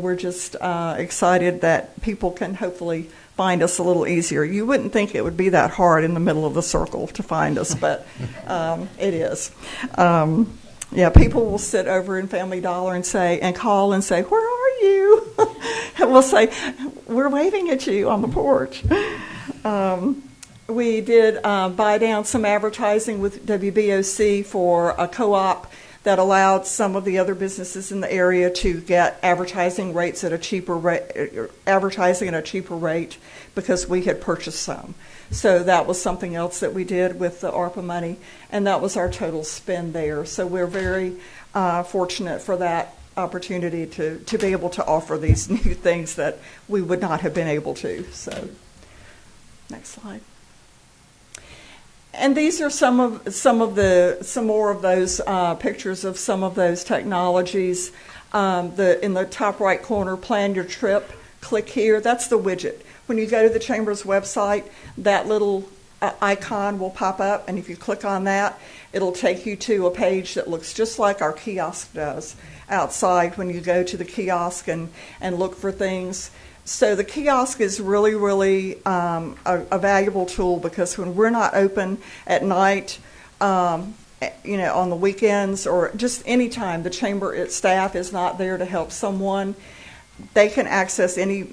[SPEAKER 13] we're just excited that people can hopefully find us a little easier. You wouldn't think it would be that hard in the middle of the circle to find us, but it is. People will sit over in Family Dollar and call and say, "Where are you?" And we'll say, "We're waving at you on the porch." We did buy down some advertising with WBOC for a co-op that allowed some of the other businesses in the area to get advertising at a cheaper rate because we had purchased some. So that was something else that we did with the ARPA money, and that was our total spend there. So we're very fortunate for that opportunity to be able to offer these new things that we would not have been able to. So, next slide. And these are some more of those pictures of some of those technologies. In the top right corner, plan your trip. Click here. That's the widget. When you go to the Chamber's website, that little icon will pop up, and if you click on that, it'll take you to a page that looks just like our kiosk does outside when you go to the kiosk and look for things. So the kiosk is really, really a valuable tool because when we're not open at night, on the weekends or just any time the Chamber staff is not there to help someone, they can access any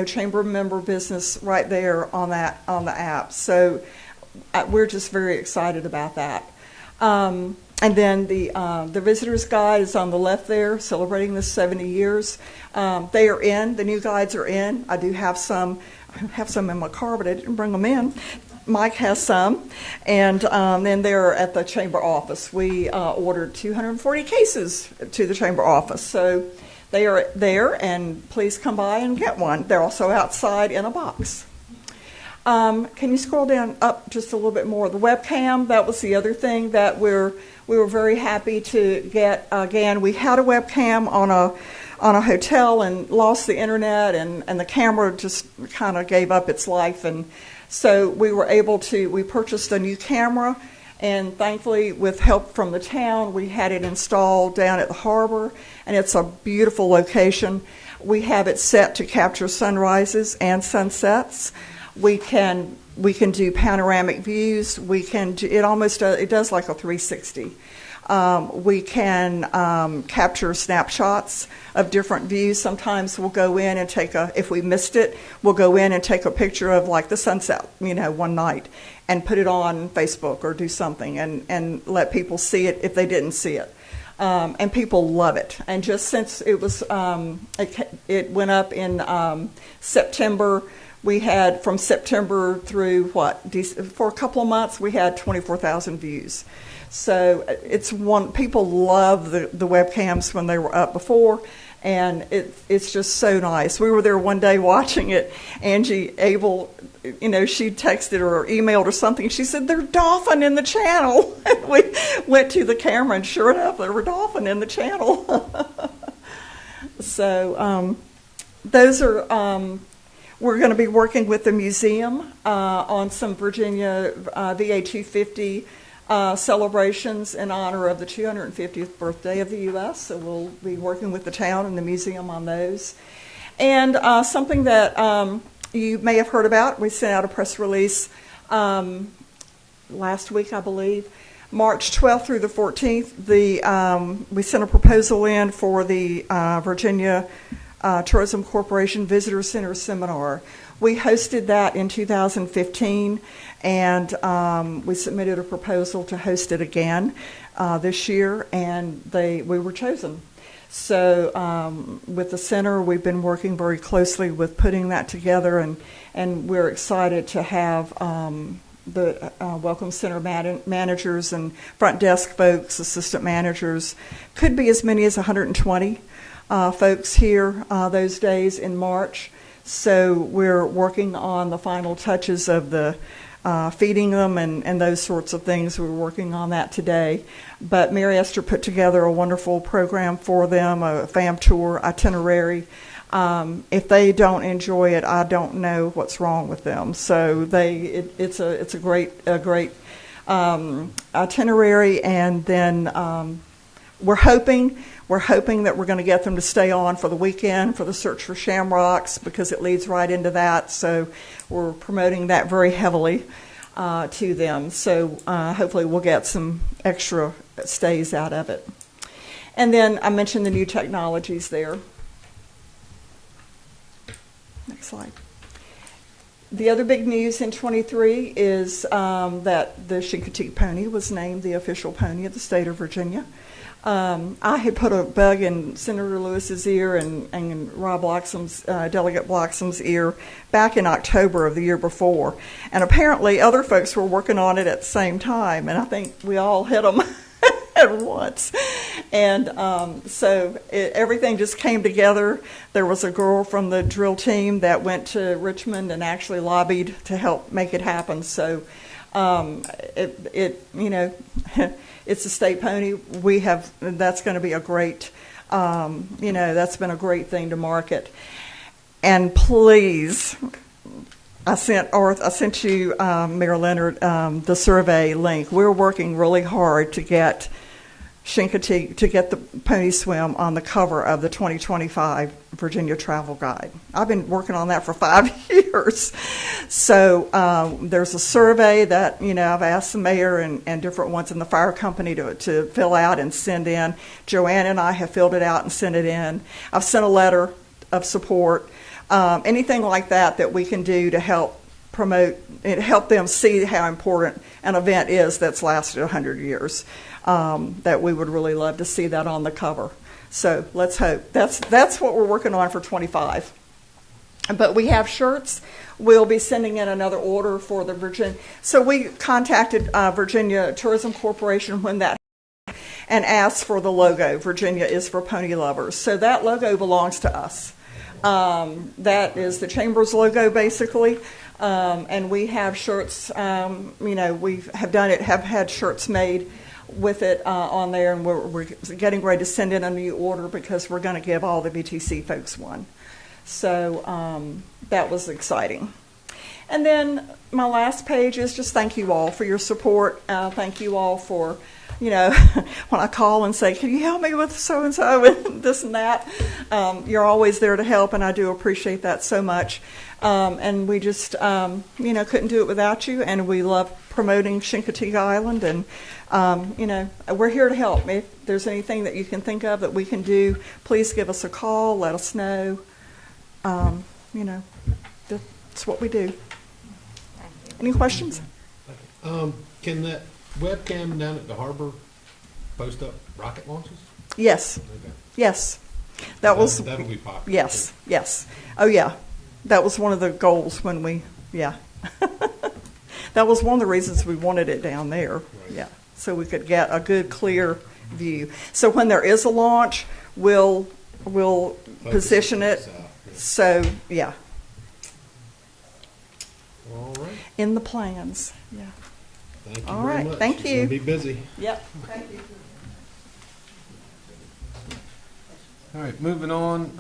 [SPEAKER 13] Chamber member business right there on the app. So we're just very excited about that. And then the visitor's guide is on the left there, celebrating the 70 years. They are in. The new guides are in. I do have some. I have some in my car, but I didn't bring them in. Mike has some, and then they're at the Chamber office. We ordered 240 cases to the Chamber office, so they are there. And please come by and get one. They're also outside in a box. Can you scroll down up just a little bit more? The webcam, that was the other thing that we were very happy to get. Again, we had a webcam on a hotel and lost the internet, and the camera just kind of gave up its life. And so we purchased a new camera, and thankfully with help from the town, we had it installed down at the harbor, and it's a beautiful location. We have it set to capture sunrises and sunsets. We can do panoramic views. We can do, it does like a 360. We can capture snapshots of different views. Sometimes we'll go in and if we missed it, we'll go in and take a picture of like the sunset, one night, and put it on Facebook or do something and let people see it if they didn't see it. And people love it. And just since it was, it went up in September. We had from September through for a couple of months, we had 24,000 views. So people love the webcams when they were up before, and it's just so nice. We were there one day watching it. Angie Abel, she texted or emailed or something. She said, "They're dolphin in the channel." We went to the camera, and sure enough, there were dolphin in the channel. So those are. We're going to be working with the museum on some Virginia VA 250 celebrations in honor of the 250th birthday of the U.S. So we'll be working with the town and the museum on those. And something that you may have heard about, we sent out a press release last week, I believe. March 12th through the 14th, we sent a proposal in for the Virginia Tourism Corporation Visitor Center Seminar. We hosted that in 2015, and we submitted a proposal to host it again this year, and we were chosen. So with the center, we've been working very closely with putting that together, and we're excited to have the Welcome Center managers and front desk folks, assistant managers, could be as many as 120 folks here those days in March. So we're working on the final touches of the feeding them and those sorts of things. We're working on that today. But Mary Esther put together a wonderful program for them, a fam tour itinerary. If they don't enjoy it, I don't know what's wrong with them. So it's a great itinerary, and then we're hoping that we're going to get them to stay on for the weekend for the Search for Shamrocks, because it leads right into that. So we're promoting that very heavily to them. So hopefully we'll get some extra stays out of it. And then I mentioned the new technologies there. Next slide. The other big news in 23 is that the Chincoteague pony was named the official pony of the state of Virginia. I had put a bug in Senator Lewis's ear and Rob Bloxham's, Delegate Bloxham's ear back in October of the year before. And apparently other folks were working on it at the same time, and I think we all hit them at once. And so everything just came together. There was a girl from the drill team that went to Richmond and actually lobbied to help make it happen. So it's a state pony. That's going to be a great, that's been a great thing to market. And please, I sent you, Mayor Leonard, the survey link. We're working really hard to get Chincoteague, to get the pony swim on the cover of the 2025 Virginia Travel Guide. I've been working on that for 5 years. So there's a survey that, I've asked the mayor and different ones in the fire company to fill out and send in. Joanne and I have filled it out and sent it in. I've sent a letter of support. Anything like that we can do to help promote and help them see how important an event is that's lasted 100 years. That we would really love to see that on the cover. So let's hope. That's what we're working on for 25. But we have shirts. We'll be sending in another order for the Virginia. So we contacted Virginia Tourism Corporation when that and asked for the logo. Virginia is for pony lovers. So that logo belongs to us. That is the Chamber's logo, basically. And we have shirts. We have had shirts made with it on there, and we're getting ready to send in a new order because we're going to give all the VTC folks one. So that was exciting. And then my last page is just thank you all for your support. Thank you all for, when I call and say, can you help me with so-and-so and this and that? You're always there to help, and I do appreciate that so much. And we just, couldn't do it without you, and we love promoting Chincoteague Island, and, we're here to help. If there's anything that you can think of that we can do, please give us a call, let us know. That's what we do. Any questions?
[SPEAKER 1] Can that webcam down at the harbor post up rocket launches?
[SPEAKER 13] Yes.
[SPEAKER 1] Okay.
[SPEAKER 13] Yes.
[SPEAKER 1] That'll be popular.
[SPEAKER 13] Yes. Yes. Oh, yeah. That was one of the goals when that was one of the reasons we wanted it down there. Right. Yeah. So we could get a good, clear view. So when there is a launch, we'll position it.
[SPEAKER 1] South, yeah.
[SPEAKER 13] So, yeah.
[SPEAKER 1] All right.
[SPEAKER 13] In the plans. Yeah.
[SPEAKER 1] Thank you
[SPEAKER 13] All
[SPEAKER 1] very
[SPEAKER 13] right.
[SPEAKER 1] much.
[SPEAKER 13] Thank
[SPEAKER 1] You're
[SPEAKER 13] you.
[SPEAKER 1] gonna be busy.
[SPEAKER 13] Yep. Thank you.
[SPEAKER 1] All right, moving on.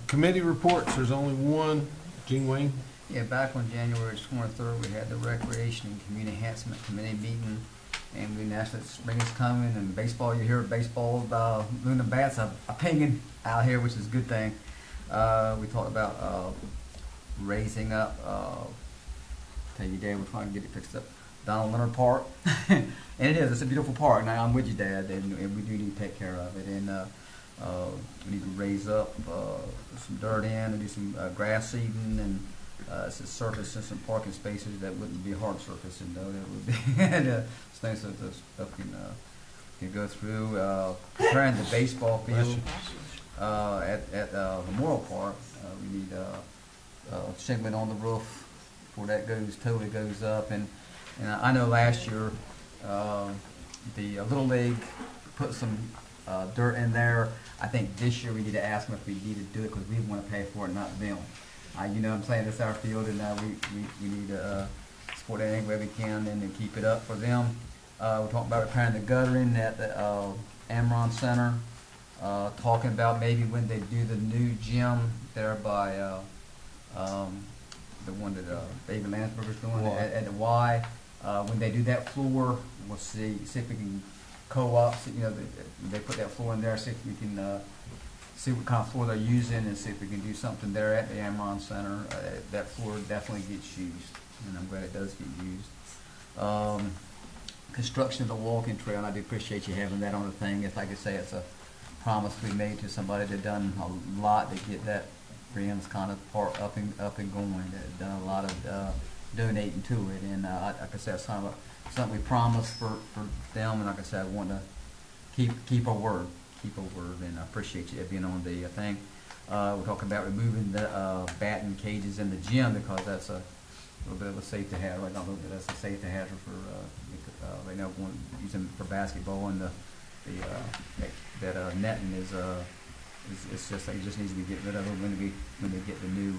[SPEAKER 1] Committee reports. There's only one. Gene Wayne.
[SPEAKER 2] Yeah, back on January 23rd, we had the Recreation and Community Enhancement Committee meeting, and we announced that spring is coming, and baseball, you hear baseball, doing the bats are pinging out here, which is a good thing. We talked about raising up, tell you, Dan, we're trying to get it fixed up, Donald Leonard Park. And it is, it's a beautiful park. Now, I'm with you, Dad, and we do need to take care of it. And we need to raise up some dirt in and do some grass seeding and some surface and some parking spaces that wouldn't be hard surfacing, though. That would be and, things that the stuff can go through. Preparing the baseball field at Memorial Park. We need shingling on the roof before that totally goes up. And I know last year the Little League put some dirt in there. I think this year we need to ask them if we need to do it because we want to pay for it, not them. You know what I'm saying? It's our field, and we need to support it any way we can and then keep it up for them. We're talking about repairing the guttering at the Amron Center. Talking about maybe when they do the new gym there by the one that David Landsberger's doing at the Y. When they do that floor, we'll see if we can co-op. You know, they put that floor in there. See if we can see what kind of floor they're using, and see if we can do something there at the Amron Center. That floor definitely gets used, and I'm glad it does get used. Construction of the walking trail, and I do appreciate you having that on the thing. If I could say it's a promise we made to somebody that done a lot to get that Rams kind of part up and going. That done a lot of donating to it, and like I said, it's kind of something we promised for them. And like I said, I want to keep our word, and I appreciate you being on the thing. We're talking about removing the batting cages in the gym because that's a little bit of a safety hazard. Right now, a little bit that's a safety hazard for right now using for basketball, and that netting is it's just it just needs to be getting rid of it when we get the new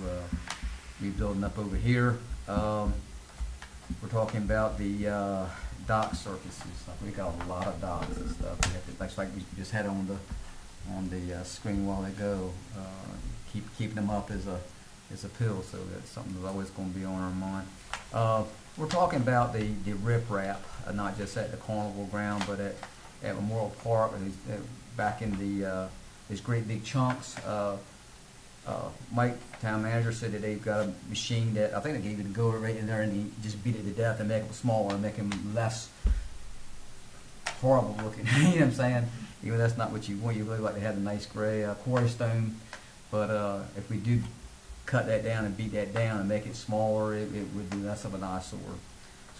[SPEAKER 2] rebuilding up over here. We're talking about the dock surfaces. We got a lot of docks and stuff. Like we just had on the screen while ago. Keeping them up is a pill, so that's something that's always going to be on our mind. We're talking about the riprap, not just at the carnival ground, but at Memorial Park, back in these great big chunks. Mike, town manager, said that they've got a machine that I think they gave it a go right in there, and he just beat it to death and make them smaller and make them less horrible looking. You know what I'm saying? Even that's not what you want. You really like to have a nice gray quarry stone, but if we do cut that down and beat that down and make it smaller, it would be less of an eyesore.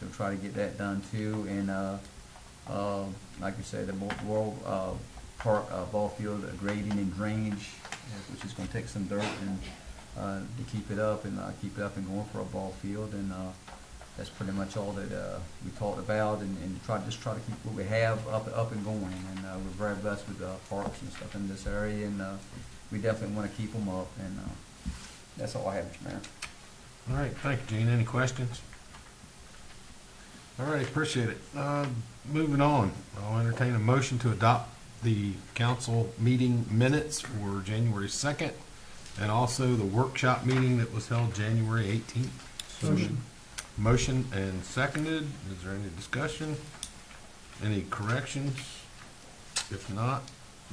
[SPEAKER 2] So try to get that done too. And like you said, the World Park ball field grading and drainage, which is going to take some dirt and to keep it up and going for a ball field. And that's pretty much all that we talked about, and try to keep what we have up and going. And we're very blessed with parks and stuff in this area, and we definitely want to keep them up. And that's all I have, Mr. Mayor.
[SPEAKER 1] All right, thank you, Gene. Any questions? All right, appreciate it. Moving on, I'll entertain a motion to adopt the council meeting minutes for January 2nd, and also the workshop meeting that was held January 18th. Motion and seconded. Is there any discussion? Any corrections? If not,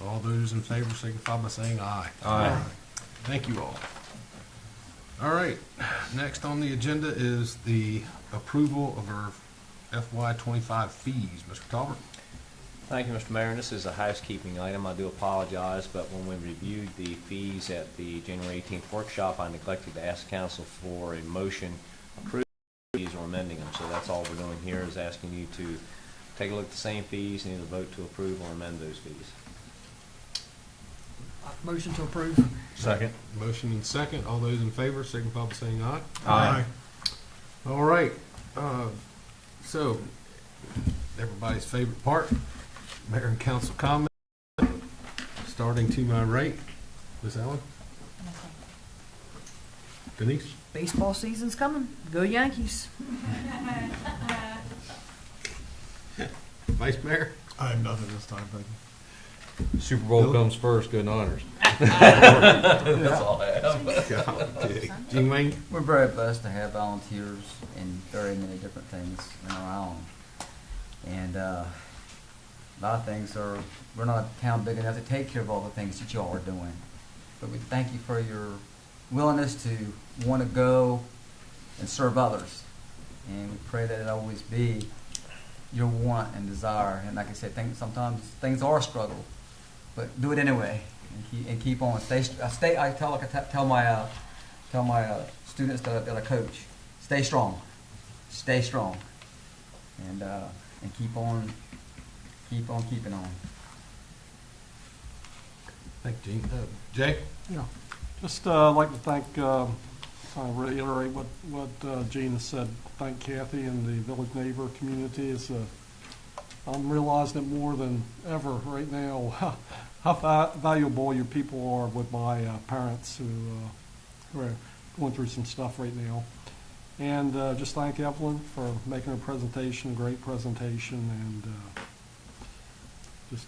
[SPEAKER 1] all those in favor signify by saying aye.
[SPEAKER 3] Aye.
[SPEAKER 1] Thank you all. All right, next on the agenda is the approval of our FY25 fees. Mr. Talbert.
[SPEAKER 5] Thank you, Mr. Mayor. And this is a housekeeping item. I do apologize, but when we reviewed the fees at the January 18th workshop, I neglected to ask council for a motion approving fees or amending them. So that's all we're doing here is asking you to take a look at the same fees and either vote to approve or amend those fees.
[SPEAKER 6] Motion to approve.
[SPEAKER 3] Second.
[SPEAKER 1] Motion and second. All those in favor signify by saying aye.
[SPEAKER 3] Aye.
[SPEAKER 1] All right. So, everybody's favorite part, Mayor and Council comment. Starting to my right, Ms. Allen. Denise.
[SPEAKER 6] Baseball season's coming. Go Yankees.
[SPEAKER 1] Vice Mayor.
[SPEAKER 7] I have nothing this time, thank you.
[SPEAKER 3] Super Bowl comes first. Good honors.
[SPEAKER 2] That's all I have.
[SPEAKER 1] Gene Wayne.
[SPEAKER 2] We're very blessed to have volunteers in very many different things in our island. And a lot of things we're not a town big enough to take care of all the things that y'all are doing. But we thank you for your willingness to want to go and serve others. and we pray that it always be your want and desire. And like I said, sometimes things are a struggle, but do it anyway and keep on. I tell my students that I coach, stay strong, and keep on keeping on.
[SPEAKER 1] Thank you, Gene. Jay?
[SPEAKER 14] Yeah, just like to thank, reiterate what Gene has said. Thank Kathy and the Village Neighbor community. I'm realizing it more than ever right now how valuable your people are with my parents who are going through some stuff right now. And just thank Evelyn for making her presentation, great presentation, and just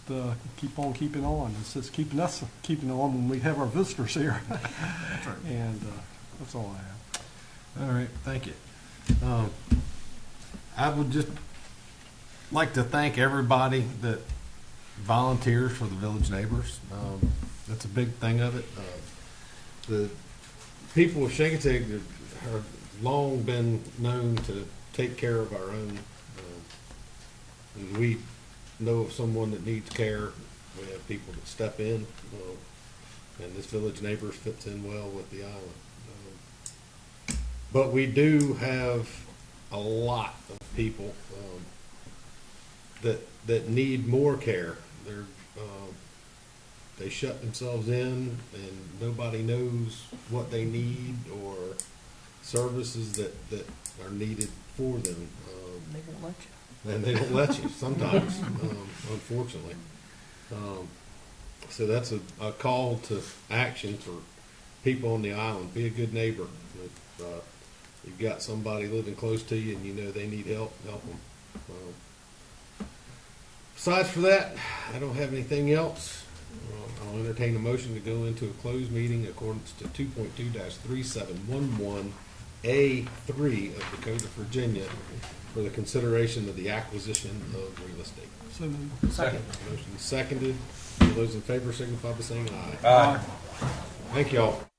[SPEAKER 14] keep on keeping on. It's just keeping on when we have our visitors here.
[SPEAKER 1] That's right.
[SPEAKER 14] And that's all I have.
[SPEAKER 1] All right, thank you. I would just like to thank everybody that volunteers for the Village Neighbors. That's a big thing of it. The people of Chincoteague have long been known to take care of our own. And we know of someone that needs care. We have people that step in, and this Village Neighbors fits in well with the island. But we do have a lot of people that need more care. They shut themselves in, and nobody knows what they need or services that are needed for them.
[SPEAKER 10] They won't let you.
[SPEAKER 1] And they don't let you sometimes, unfortunately. So that's a call to action for people on the island. Be a good neighbor. If you've got somebody living close to you and you know they need help, help them. Besides for that, I don't have anything else. I'll entertain a motion to go into a closed meeting according to 2.2-3711A3 of the Code of Virginia for the consideration of the acquisition of real estate.
[SPEAKER 14] So moved.
[SPEAKER 9] Second.
[SPEAKER 1] Motion seconded. All those in favor signify by saying aye.
[SPEAKER 9] Aye.
[SPEAKER 1] Thank you all.